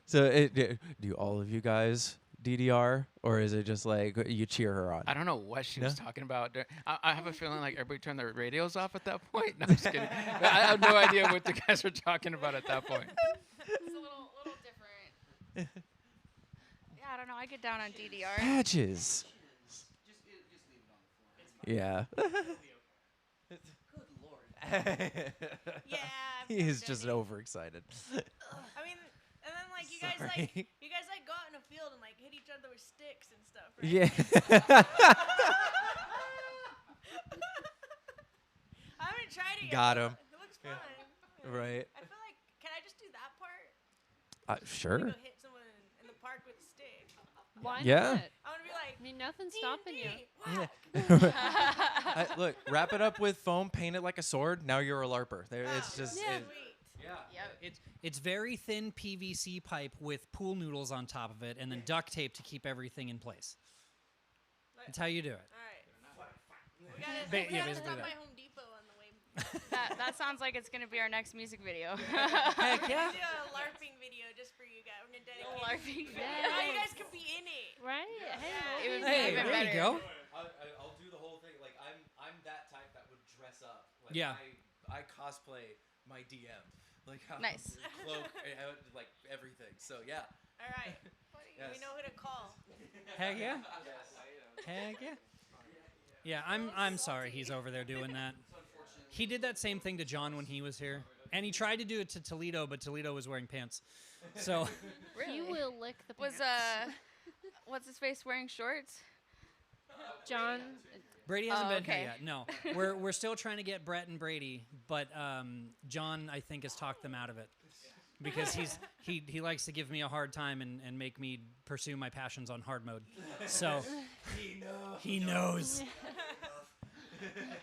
So, do you all of you guys DDR, or is it just like you cheer her on? I don't know what she was No? talking about. I have a feeling like everybody turned their radios off at that point. No, I'm just kidding. I have no idea what the guys were talking about at that point. It's a little different. Yeah, I don't know. I get down on DDR. Patches. Yeah. Good lord. Yeah. He is just overexcited. I mean, and then like you guys Sorry. go out in a field and like hit each other with sticks and stuff, right? Yeah. I haven't tried it yet. Got but him. It looks fun. Right. I feel like, can I just do that part? Sure. Go hit someone in the park with a stick. Why Yeah. not? I want to be like, I mean, nothing's stopping you. D&D, whack. Look, wrap it up with foam, paint it like a sword. Now you're a LARPer. There, it's Oh, just. yeah. it- Sweet. It's very thin PVC pipe with pool noodles on top of it, and then duct tape to keep everything in place. That's how you do it. All right. We yeah, gotta basically stop that. by Home Depot on the way. That sounds like it's gonna be our next music video. Heck yeah. Do a LARPing video just for you guys. We're gonna dedicate it. LARPing Yeah. Oh, you guys can be in it. Right? Hey, It would be Hey, even there better. you go. I'll do the whole thing. Like I'm that type that would dress up. Like, Yeah. I cosplay my DM. Like how Nice. cloak, like everything. So yeah. All right. Yes. We know who to call. Heck yeah. Heck yeah. Yeah, I'm sorry he's over there doing that. He did that same thing to John when he was here. And he tried to do it to Toledo, but Toledo was wearing pants. So Really? he will lick the Was pants. what's his face wearing shorts? John. Brady hasn't Oh, been here okay. yet. No. We're still trying to get Brett and Brady, but John I think has talked them out of it. Because he likes to give me a hard time and make me pursue my passions on hard mode. So he knows.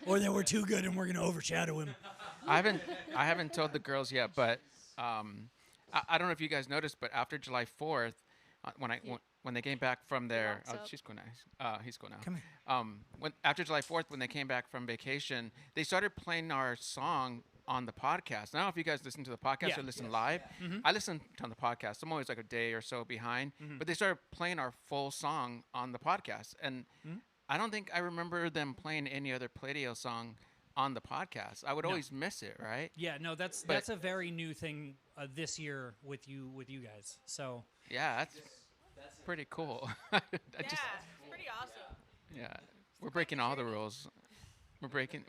Or that we're too good and we're gonna overshadow him. I haven't told the girls yet, but I don't know if you guys noticed, but after July 4th, when they came back from their walks up. she's cool now. He's cool now. Come here. When after July 4th, when they came back from vacation, they started playing our song on the podcast. I don't know if you guys listen to the podcast Yeah. or listen live. I listen on the podcast. I'm always like a day or so behind, but they started playing our full song on the podcast, and I don't think I remember them playing any other Play-Doh song on the podcast. I would always miss it, right? Yeah, no, that's a very new thing this year with you guys. So Yeah, that's pretty cool. Yeah, it's pretty awesome. Yeah, we're breaking all the rules. We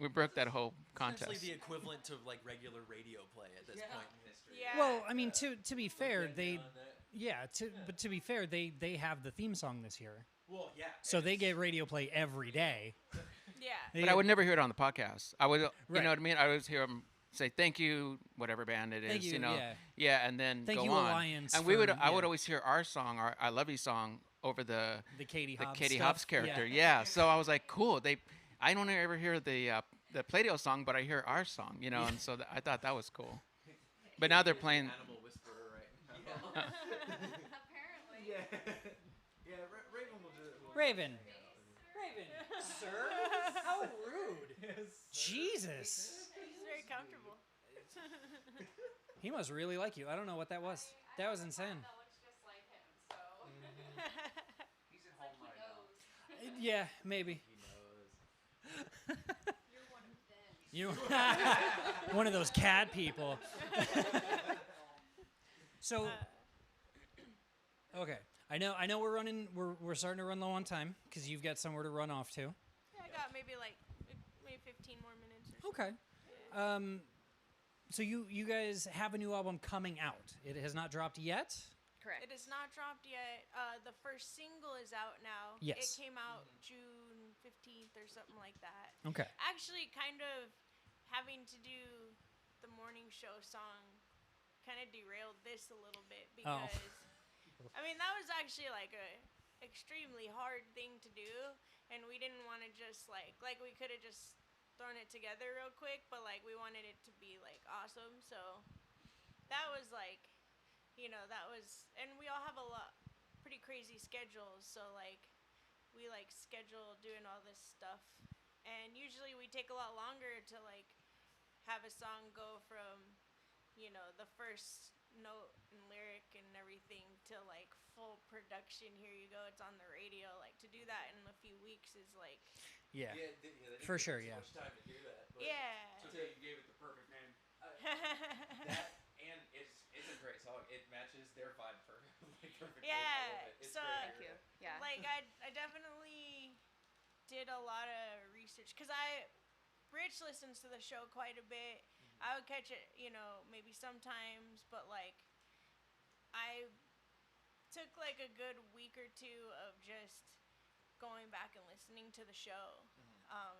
broke that whole contest. Essentially the equivalent to like regular radio play at this point in history. Yeah. well, I mean to be fair, but to be fair, they have the theme song this year. Well, yeah. So they get radio play every day. Yeah. They But get- I would never hear it on the podcast. I would, you Right. know what I mean? I would hear them say thank you, whatever band it is, Thank you, you know, yeah. and then Thank go you, on. Alliance, And we would, for- I would yeah. always hear our song, our I Love You song, over the Katie Hobbs Katie stuff. Hobbs character. Yeah. So I was like, cool. I don't ever hear the Play-Doh song, but I hear our song, you know, and so I thought that was cool. But now they're playing. Animal whisperer right now. Apparently. Yeah, Raven will do it. Raven, sir, how rude! Jesus, He's very comfortable. he must really like you. I don't know what that was. That was insane. That looks just like him, so. He's at home right now. Yeah, maybe. You're one of them. You, one of those cat people. So, okay, I know we're running. We're starting to run low on time because you've got somewhere to run off to. Yeah, I got maybe 15 more minutes. Or Okay. So you guys have a new album coming out. It has not dropped yet. Correct. It is not dropped yet. The first single is out now. Yes. It came out June 15th or something like that. Okay. Actually, kind of having to do the morning show song kind of derailed this a little bit because, I mean, that was actually like a extremely hard thing to do, and we didn't want to just like we could have just thrown it together real quick, but like we wanted it to be like awesome. So that was like, and we all have pretty crazy schedules. So like we like schedule doing all this stuff, and usually we take a lot longer to like have a song go from, the first note and lyric and everything to like full production. Here you go, it's on the radio. Like to do that in a few weeks is like, Yeah. They didn't For give sure, us yeah. much time to do that. But yeah. Until you gave it the perfect name. That and it's a great song. It matches their vibe perfectly. Yeah, I love it. It's so- great. Thank you. Yeah. Like I definitely did a lot of research because Rich listens to the show quite a bit. I would catch it, maybe sometimes, but like I took like a good week or two of just going back and listening to the show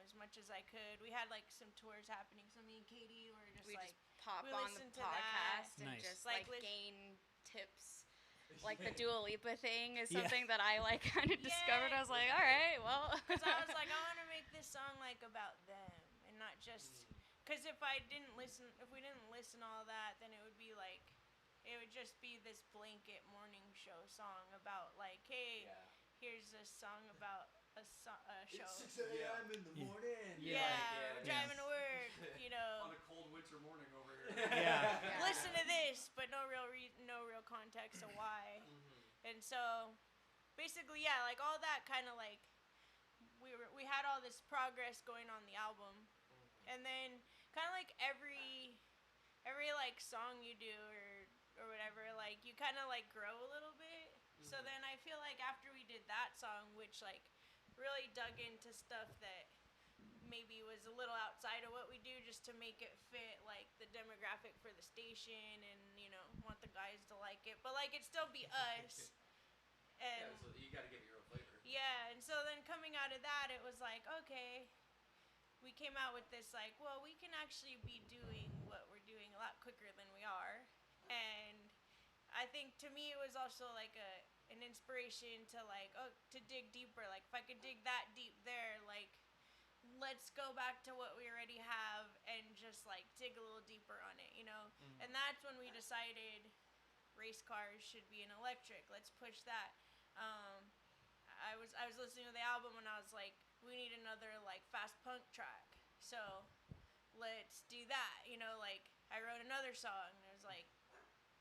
as much as I could. We had like some tours happening, so me and Katie were just We like just pop we on the listened to that. podcast and Nice. just Like, like lis- gain tips. Like the Dua Lipa thing is Yeah. something that I like kind of discovered. I was like, all right, well. Because I was like, I want to make this song like about them and not just. Because if we didn't listen all that, then it would be like, it would just be this blanket morning show song about like, hey, here's a song about a show. It's 6 a.m. in the morning. Yeah, we're driving to work, you know. On a cold winter morning over here. Yeah. Listen to this, but no real context of why. And so, basically, yeah, like all that kind of like we had all this progress going on the album, and then kind of like every like song you do or whatever, like you kind of like grow a little bit. So then I feel like after we did that song, which like really dug into stuff that maybe was a little outside of what we do just to make it fit like the demographic for the station and, you know, want the guys to like it, but like it still be us. And yeah, so you got to give it your own flavor. yeah, and so then coming out of that, it was like, okay, we came out with this like, well, we can actually be doing what we're doing a lot quicker than we are. And I think to me it was also like an inspiration to like, oh, to dig deeper. Like if I could dig that deep there, like let's go back to what we already have and just like dig a little deeper on it, you know? And that's when we decided race cars should be an electric. Let's push that. I was listening to the album and I was like, we need another like fast punk track. So let's do that. You know, like I wrote another song and I was like,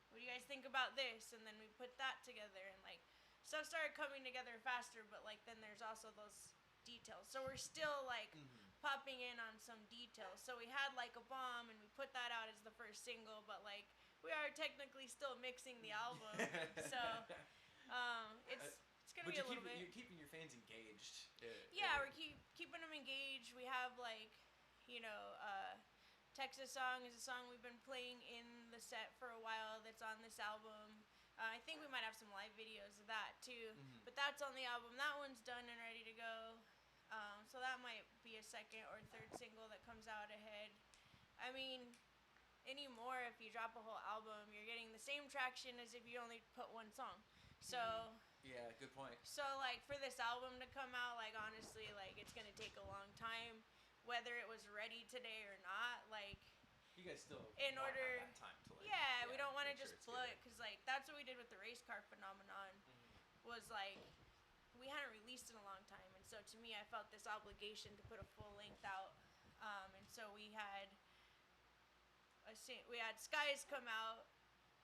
what do you guys think about this? And then we put that together and like stuff started coming together faster, but like then there's also those details. So we're still like popping in on some details. So we had like a bomb and we put that out as the first single, but like we are technically still mixing the album. So it's gonna be a little bit. You're keeping your fans engaged. Yeah, we're keeping them engaged. We have like, you know, Texas Song is a song we've been playing in the set for a while that's on this album. I think we might have some live videos of that too, but that's on the album. That one's done and ready to go. So that might be a second or third single that comes out ahead. I mean, anymore, if you drop a whole album, you're getting the same traction as if you only put one song. So yeah, good point. So like for this album to come out, like honestly, like it's gonna take a long time, whether it was ready today or not. Like you guys still in want order to have that time to like, yeah, we don't want to make sure just it's blow good. it because like that's what we did with the race car phenomenon. Was like we hadn't released in a long time, and so to me, I felt this obligation to put a full length out. And so we had Skies come out.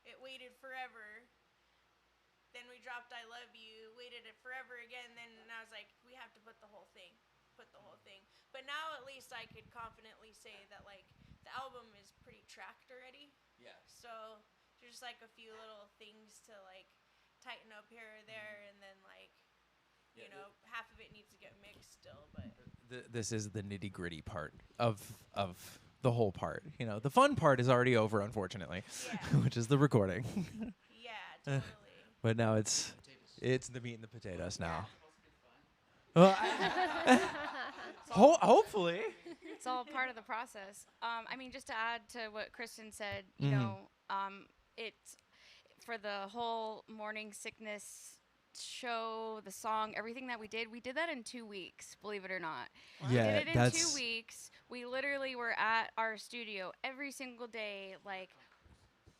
It waited forever. Then we dropped I Love You, waited it forever again, then I was like, we have to put the whole thing. But now at least I could confidently say that like the album is pretty tracked already. Yeah. So there's just like a few little things to like tighten up here or there, and then like, you know, half of it needs to get mixed still, but. This is the nitty gritty part of the whole part. You know, the fun part is already over, unfortunately, which is the recording. Yeah, totally. But now it's the meat and the potatoes now. Hopefully. It's all part of the process. I mean, just to add to what Kristen said, you know, it's for the whole morning sickness show, the song, everything that we did that in 2 weeks, believe it or not. Yeah, we did it in 2 weeks. We literally were at our studio every single day, like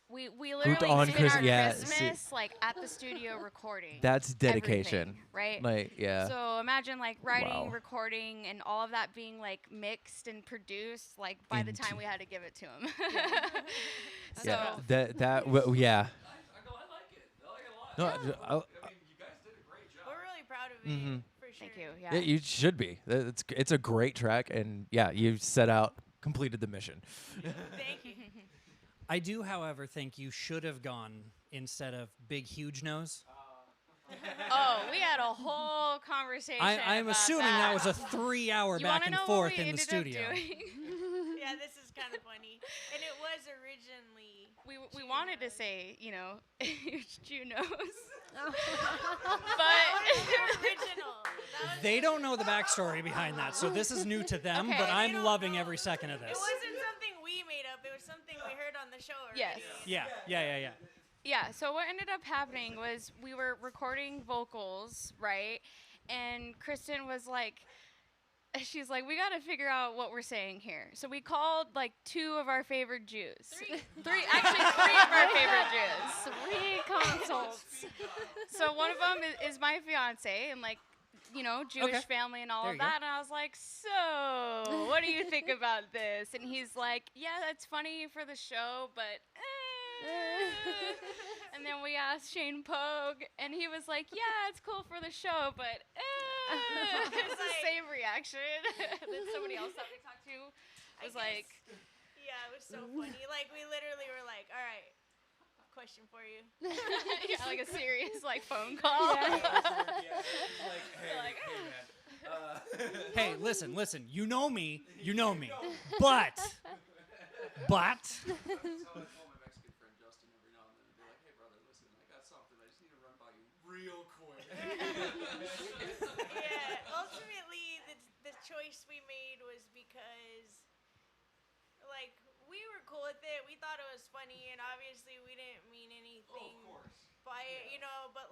we literally on spent our yeah, Christmas like at the studio recording. That's dedication, right? Like, yeah. So imagine like writing, recording, and all of that being like mixed and produced. Like by the time we had to give it to him. Yeah, so yeah. I like it. I like it a lot. No, I mean, you guys did a great job. We're really proud of it, for sure. thank you. Yeah. Yeah, you should be. It's a great track, and yeah, you set out, completed the mission. Thank you. I do, however, think you should have gone instead of Big Huge Nose. Oh, we had a whole conversation. I'm about assuming that was a 3-hour You back wanna and know what forth we in the ended up studio. doing? Yeah, this is kind of funny. And it was originally. We wanted to say, you know, Junos. But original. That was They don't know the backstory behind that, so this is new to them, Okay. but They I'm don't loving know. every second of It this. wasn't something we made up. It was something we heard on the show already. Yes. Yeah. Yeah, so what ended up happening was we were recording vocals, right? And Kristen was like, she's like, we got to figure out what we're saying here. So we called like 2 of our favorite Jews. Actually 3 of our favorite Jews. 3 consults. So one of them is my fiance, and like, Jewish family and all There of you go. that. And I was like, so what do you think about this? And he's like, yeah, that's funny for the show, but and then we asked Shane Pogue, and he was like, yeah, it's cool for the show, but it's the same reaction that somebody else that we talked to was like. Yeah, it was so funny. Like, we literally were like, all right, question for you. Yeah, like a serious phone call. Hey, listen. You know me. But. I call my Mexican friend Justin every now and then and be like, hey, brother, listen, I got something. I just need to run by you real quick. Yeah, ultimately, the choice we made was because, we were cool with it. We thought it was funny, and obviously we didn't mean anything by it, but,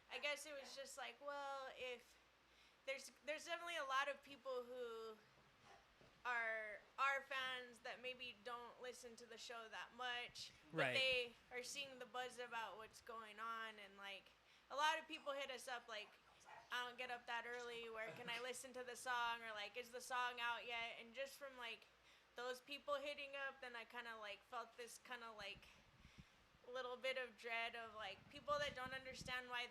I guess it was just well, if there's definitely a lot of people who are fans that maybe don't listen to the show that much, but they are seeing the buzz about what's going on, and a lot of people hit us up I don't get up that early, where can I listen to the song, or is the song out yet? And just from those people hitting up, then I kind of felt this kind of little bit of dread of people that don't understand why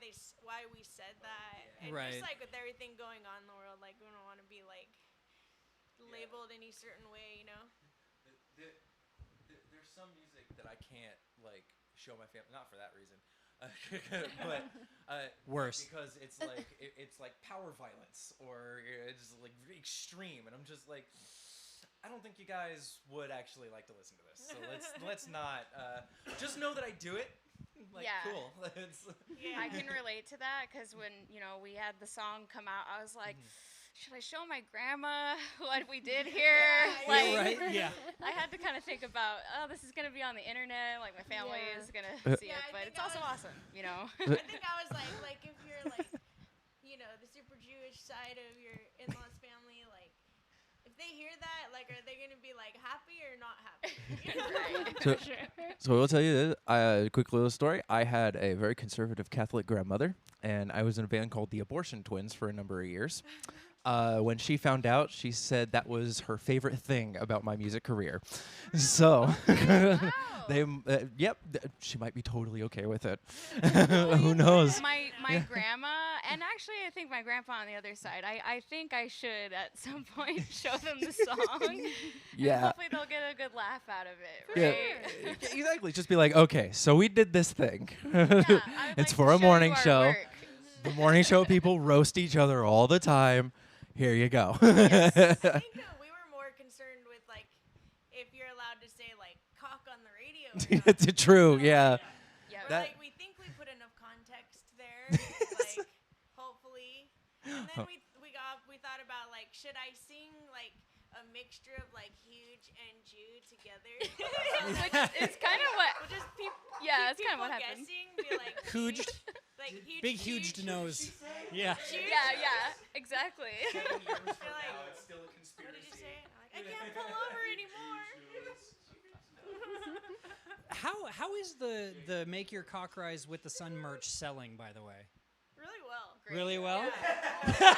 we said that, and just with everything going on in the world, we don't want to be labeled any certain way, There's some music that I can't show my family, not for that reason, but worse, because it's it's power violence, or it's extreme, and I'm just I don't think you guys would actually like to listen to this, so let's not. Just know that I do it. Cool. I can relate to that, because when we had the song come out, I was like, should I show my grandma what we did here? Yeah. I had to kind of think about, this is gonna be on the internet, my family is gonna see it, but it's also awesome, I think I was if you're the super Jewish side of your in-laws family, if they hear that, are they gonna be happy or not happy? So I will tell you this. A quick little story. I had a very conservative Catholic grandmother, and I was in a band called the Abortion Twins for a number of years. When she found out, she said that was her favorite thing about my music career. So, she might be totally okay with it. Who knows? My grandma, and actually I think my grandpa on the other side, I think I should at some point show them the song. Yeah. And hopefully they'll get a good laugh out of it, right? Yeah, exactly. Just be like, okay, so we did this thing. It's for a show morning you our show. work. The morning show people roast each other all the time. Here you go. I think we were more concerned with if you're allowed to say cock on the radio. It's true, yeah. Yeah, we think we put enough context there, hopefully. And then we thought about should I sing a mixture of huge and Jew together? Which is kind of what. We'll just that's kind of what happened. Guessing, be Huge. Huge, Big huge nose. Yeah. Yeah, exactly. It's still a conspiracy. What did you say? I can't pull over anymore. How is the Make Your Cock Rise with the Sun merch selling, by the way? Really well. Great. Really well? Yeah.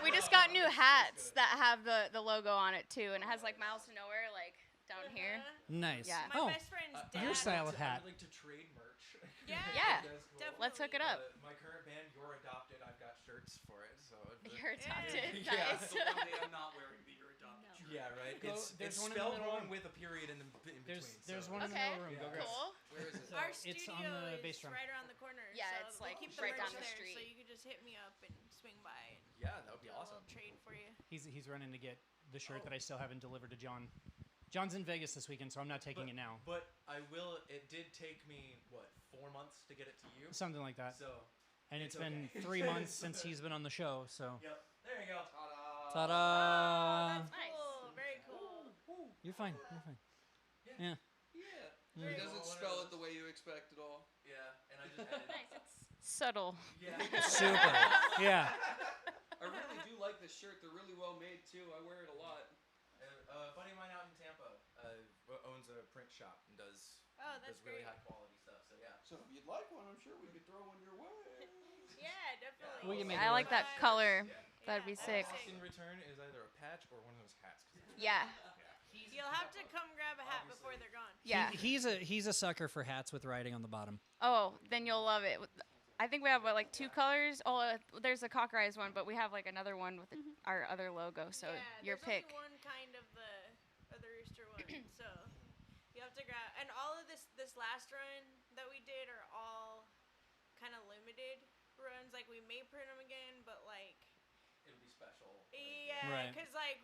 We just got new hats that have the logo on it too, and it has Miles to Nowhere down here. Nice. Yeah. My best friend's dad. Your style of hat. I would like to trade merch. Yeah. Definitely. Let's hook it up. My current band, You're Adopted, I've got shirts for it. So You're adopted. Yeah. Nice. So one day I'm not wearing the You're Adopted shirt. Yeah, right. There's It's one in the spelled middle wrong room. with a period in between. There's one in the Okay. middle room. Go grab it. Cool. Where is it? Our It's studio on the is bass drum. right around the corner. Yeah, so it's, we keep right merch down the there, street. So you could just hit me up and swing by and Yeah, that would be do a awesome. little trade for you. He's running to get the shirt that I still haven't delivered to John. John's in Vegas this weekend, so I'm not taking it now. But I will. It did take me 4 months to get it to you. Something like that. So. And it's okay. been 3 months since he's been on the show, so. Yep. There you go. Ta-da. Ta-da! That's Nice. cool. Very cool. You're fine. You're fine. Yeah. Yeah. He doesn't spell it the way you expect at all. Yeah, and I just added. Nice. It's subtle. Yeah. Super. Yeah. I really do like this shirt. They're really well made too. I wear it a lot. A buddy of mine out in Tampa owns a print shop and does Oh, that's really great. high quality stuff. So yeah. So if you'd like one, I'm sure we could throw one your way. Yeah, definitely. We can make I it like work. that color. That'd be Yeah. sick. In return is either a patch or one of those hats. Yeah. You'll have to come grab a hat before they're gone. Yeah. He's a sucker for hats with writing on the bottom. Oh, then you'll love it. I think we have like 2 colors. Oh, there's a cockeyed one, but we have like another one with our other logo. So your there's pick. only one kind of the rooster one, so you have to grab. And all of this last run that we did are all kind of limited runs. Like we may print them again, but like It'll be special. yeah, Right. because like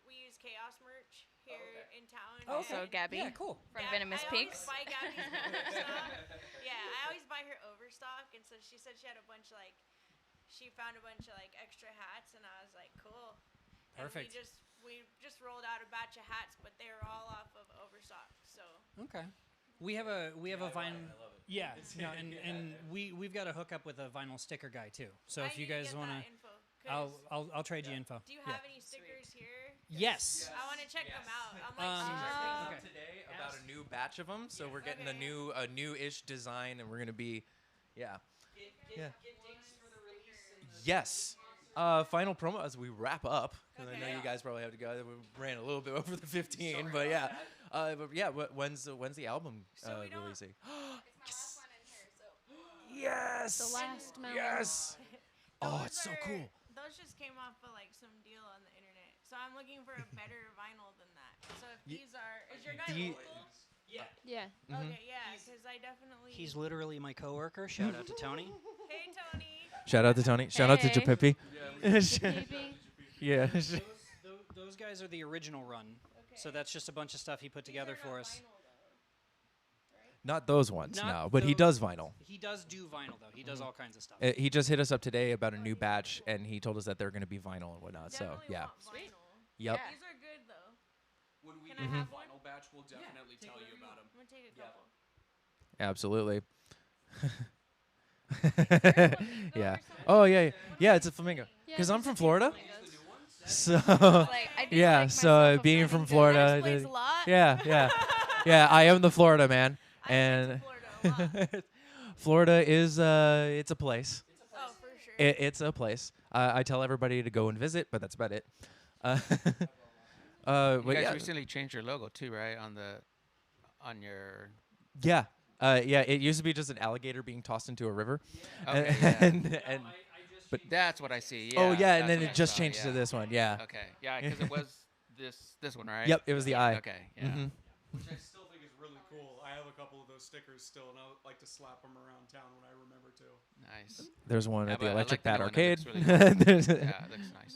we use Chaos merch here in town. Oh, So Gabby Yeah, cool. from Gab- Venomous I Peaks. always buy Gabby's overstock. Yeah, I always buy her overstock, and so she said she had a bunch of she found a bunch of extra hats, and I was like, cool. And Perfect. we just rolled out a batch of hats, but they were all off of overstock. So Okay. We have a vinyl. I love it. Yeah, no, and we've got to hook up with a vinyl sticker guy too. So if you guys want to, I'll trade you info. Do you Yeah. have any stickers here? Yes. I want to check them out. I'm Okay. super Today about a new batch of them, so we're getting a new-ish design, and we're gonna be, yeah. Yes. Final promo as we wrap up, because I know you guys probably have to go. We ran a little bit over the 15, but yeah. When's the album we don't- releasing? Yes. Yes. The last mountain. Yes. Oh, Those it's so are- cool. Those just came off of some deal on the internet. So I'm looking for a better vinyl than that. So if these are, is your guy The- local? Yeah. Okay, yeah, because I definitely. He's literally my coworker. Shout out to Tony. Hey Tony. Shout out to Tony. Shout out to Hey. Japipi. Maybe. Yeah. Those guys are the original run. So that's just a bunch of stuff he put together for us. Not those ones, Not no, but he those- does vinyl. He does do vinyl though. He does all kinds of stuff. He just hit us up today about a new batch, and he told us that they're going to be vinyl and whatnot. So Definitely yeah. want vinyl. Yep. Yeah. These are good though. When we Can do I the have one? vinyl batch, we'll definitely tell you about them. I'm gonna take a couple. Absolutely. Yeah. Oh yeah. Yeah, it's a flamingo. Yeah, Because I'm these are from Florida. flamingos. So Like, I do yeah. like So myself a being from flamingo. Florida. That explains a lot. Yeah. I am the Florida man, I've been and to Florida a lot. Florida is it's a place. Oh, for sure. It's a place. I tell everybody to go and visit, but that's about it. You But guys yeah, recently changed your logo too, right? On your. yeah, It used to be just an alligator being tossed into a river, Okay. Yeah. and But that's what I see. Yeah. oh yeah, that's and then what it I just saw, changed to yeah. this one. Yeah. Okay. Yeah, because it was this one, right? Yep, it was the eye. Okay. Yeah. Mhm. Which I still think is really cool. I have a couple of those stickers still, and I would like to slap them around town when I remember to. Nice. There's one Yeah, at the but I Electric like the Pad new one. It Arcade. looks really There's a- Yeah, it looks nice.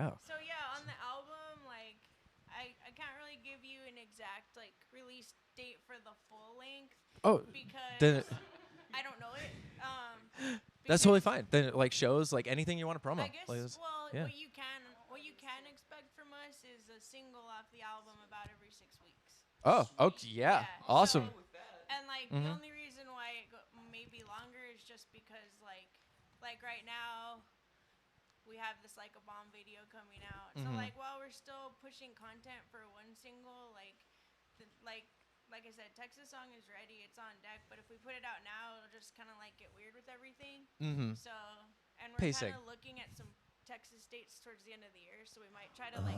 oh. So yeah, on the album, I can't really give you an exact release date for the full length Oh, because then I don't know it. that's totally because fine. Then shows anything you want to promo. I guess Like, yeah. what you can expect from us is a single off the album about every 6 weeks. Oh, okay, yeah, awesome. So, and the only reason why it may be longer is just because like right now we have this a bomb video coming out. So while we're still pushing content for one single, like I said, Texas Song is ready. It's on deck. But if we put it out now, it'll just kind of get weird with everything. Mm-hmm. So, and we're Pacing. kind of looking at some Texas dates towards the end of the year. So we might try to Oh.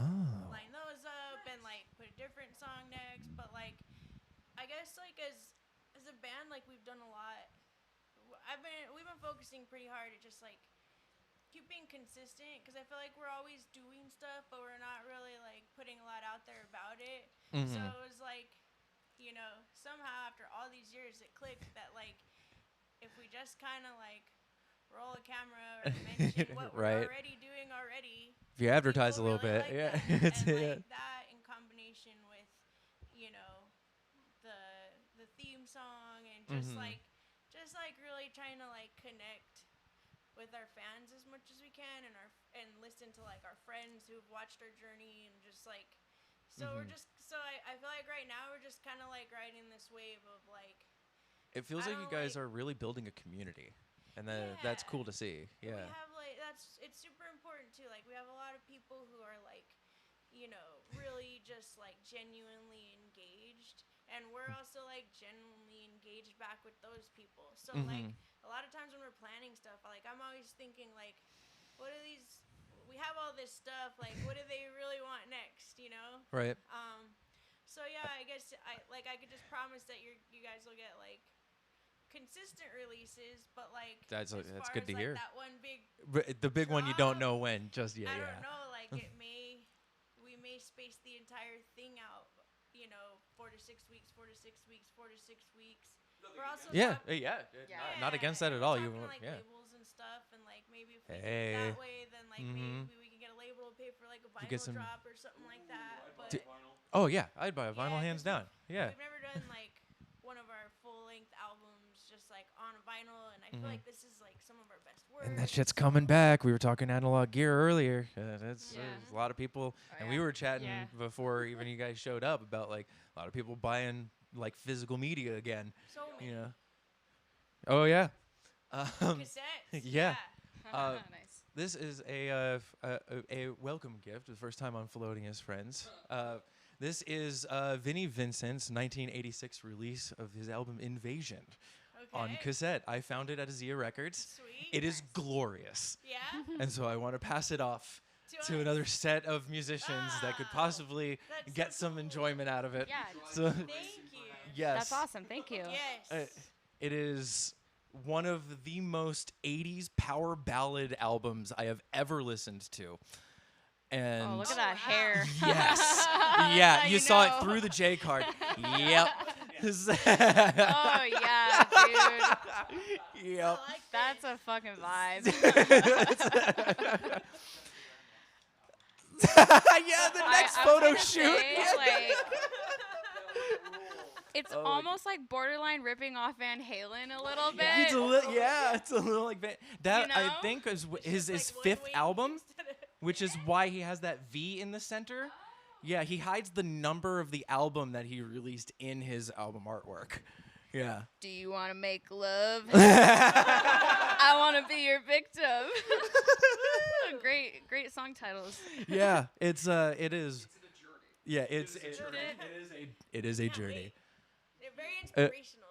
line those up and put a different song next. But I guess as a band, we've done a lot. We've been focusing pretty hard at just keeping consistent because I feel like we're always doing stuff, but we're not really putting a lot out there about it. So it was somehow after all these years it clicked that if we just kind of roll a camera or mention what Right. we're already doing already. If you advertise a people little really bit, like yeah. that. It's- And yeah. that in combination with the theme song and just really trying to connect with our fans as much as we can and listen to our friends who've watched our journey and just so we're just I feel like right now we're just kind of riding this wave of It feels I like you don't guys are really building a community, and that's Yeah. cool to see. Yeah. we have it's super important too. We have a lot of people who are really just genuinely engaged, and we're also genuinely engaged back with those people. So a lot of times when we're planning stuff, like I'm always thinking like, what are these? We have all this stuff. Like, what do they really want next? You know? Right. So yeah, I guess I could just promise that you guys will get like consistent releases, but like That's as far good as, to like, hear. that one big The big one you don't drop, know when just yet. I Yeah. don't know. Like we may space the entire thing out. You know, 4 to 6 weeks, 4 to 6 weeks, 4 to 6 weeks. We're also Yeah. talking, Not against that at all. You talking, like yeah. labels and stuff, and like maybe if we Hey. do it that way, then like maybe we can get a label to pay for like a vinyl get some- drop or something like that. But Oh yeah, I'd buy a vinyl Yeah, hands 'cause down. Yeah. we've never done like one of our full length albums just like on a vinyl, and I feel like this is like some of our best work. And that shit's coming back. We were talking analog gear earlier. There's a lot of people, and we were chatting before even you guys showed up about like a lot of people buying like physical media again. So many. You know. Oh yeah. Cassettes. Yeah. Nice. This is a welcome gift. The first time on Floating as Friends. This is Vinnie Vincent's 1986 release of his album Invasion on cassette. I found it at Azia Records. Sweet. It is glorious. Yeah. And so I want to pass it off to another set of musicians that could possibly get some enjoyment out of it. Yeah. So, Thank you. yes. That's awesome. Thank you. Yes. It is one of the most 80s power ballad albums I have ever listened to. And Oh, look at that hair. yes. Yeah, how you you saw know. it through the J card. Yep. Oh yeah, dude. Yep. That's a fucking vibe. Yeah, the next I was photo gonna shoot. say, Yeah. like, it's almost like borderline ripping off Van Halen a little bit. It's a little like that. You I know? think is his Like one fifth wing album, instead of- which is why he has that V in the center. Yeah, he hides the number of the album that he released in his album artwork. Yeah. Do you want to make love? I want to be your victim. Great song titles. Yeah, it is. Yeah, it is a journey. They're very inspirational.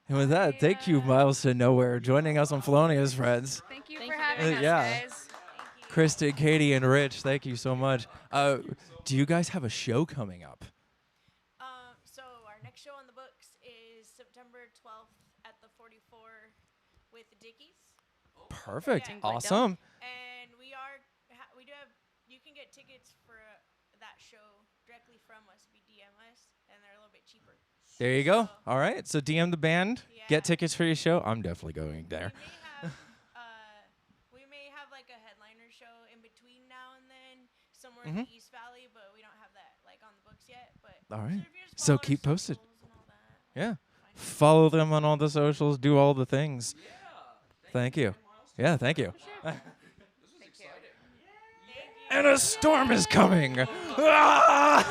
And with that, thank you, Miles to Nowhere, joining us on Felonious Friends. Thank you for having us, yeah. guys. Kristen, Katie, and Rich, thank you so much. Do you guys have a show coming up? So our next show on the books is September 12th at the 44 with the Dickies. Perfect. Yeah. Awesome. And we do have, you can get tickets for that show directly from us, if you DM us, and they're a little bit cheaper. There you go. All right. So DM the band. Yeah. Get tickets for your show. I'm definitely going there. We may have like a headliner show in between now and then somewhere in the East Valley, but we don't have that like on the books yet. But All right. if you just So follow our keep posted. socials and all that, Yeah. find it. Follow them on all the socials. Do all the things. Thank you. Yeah, thank you. Thank you. And a storm is coming. Ah!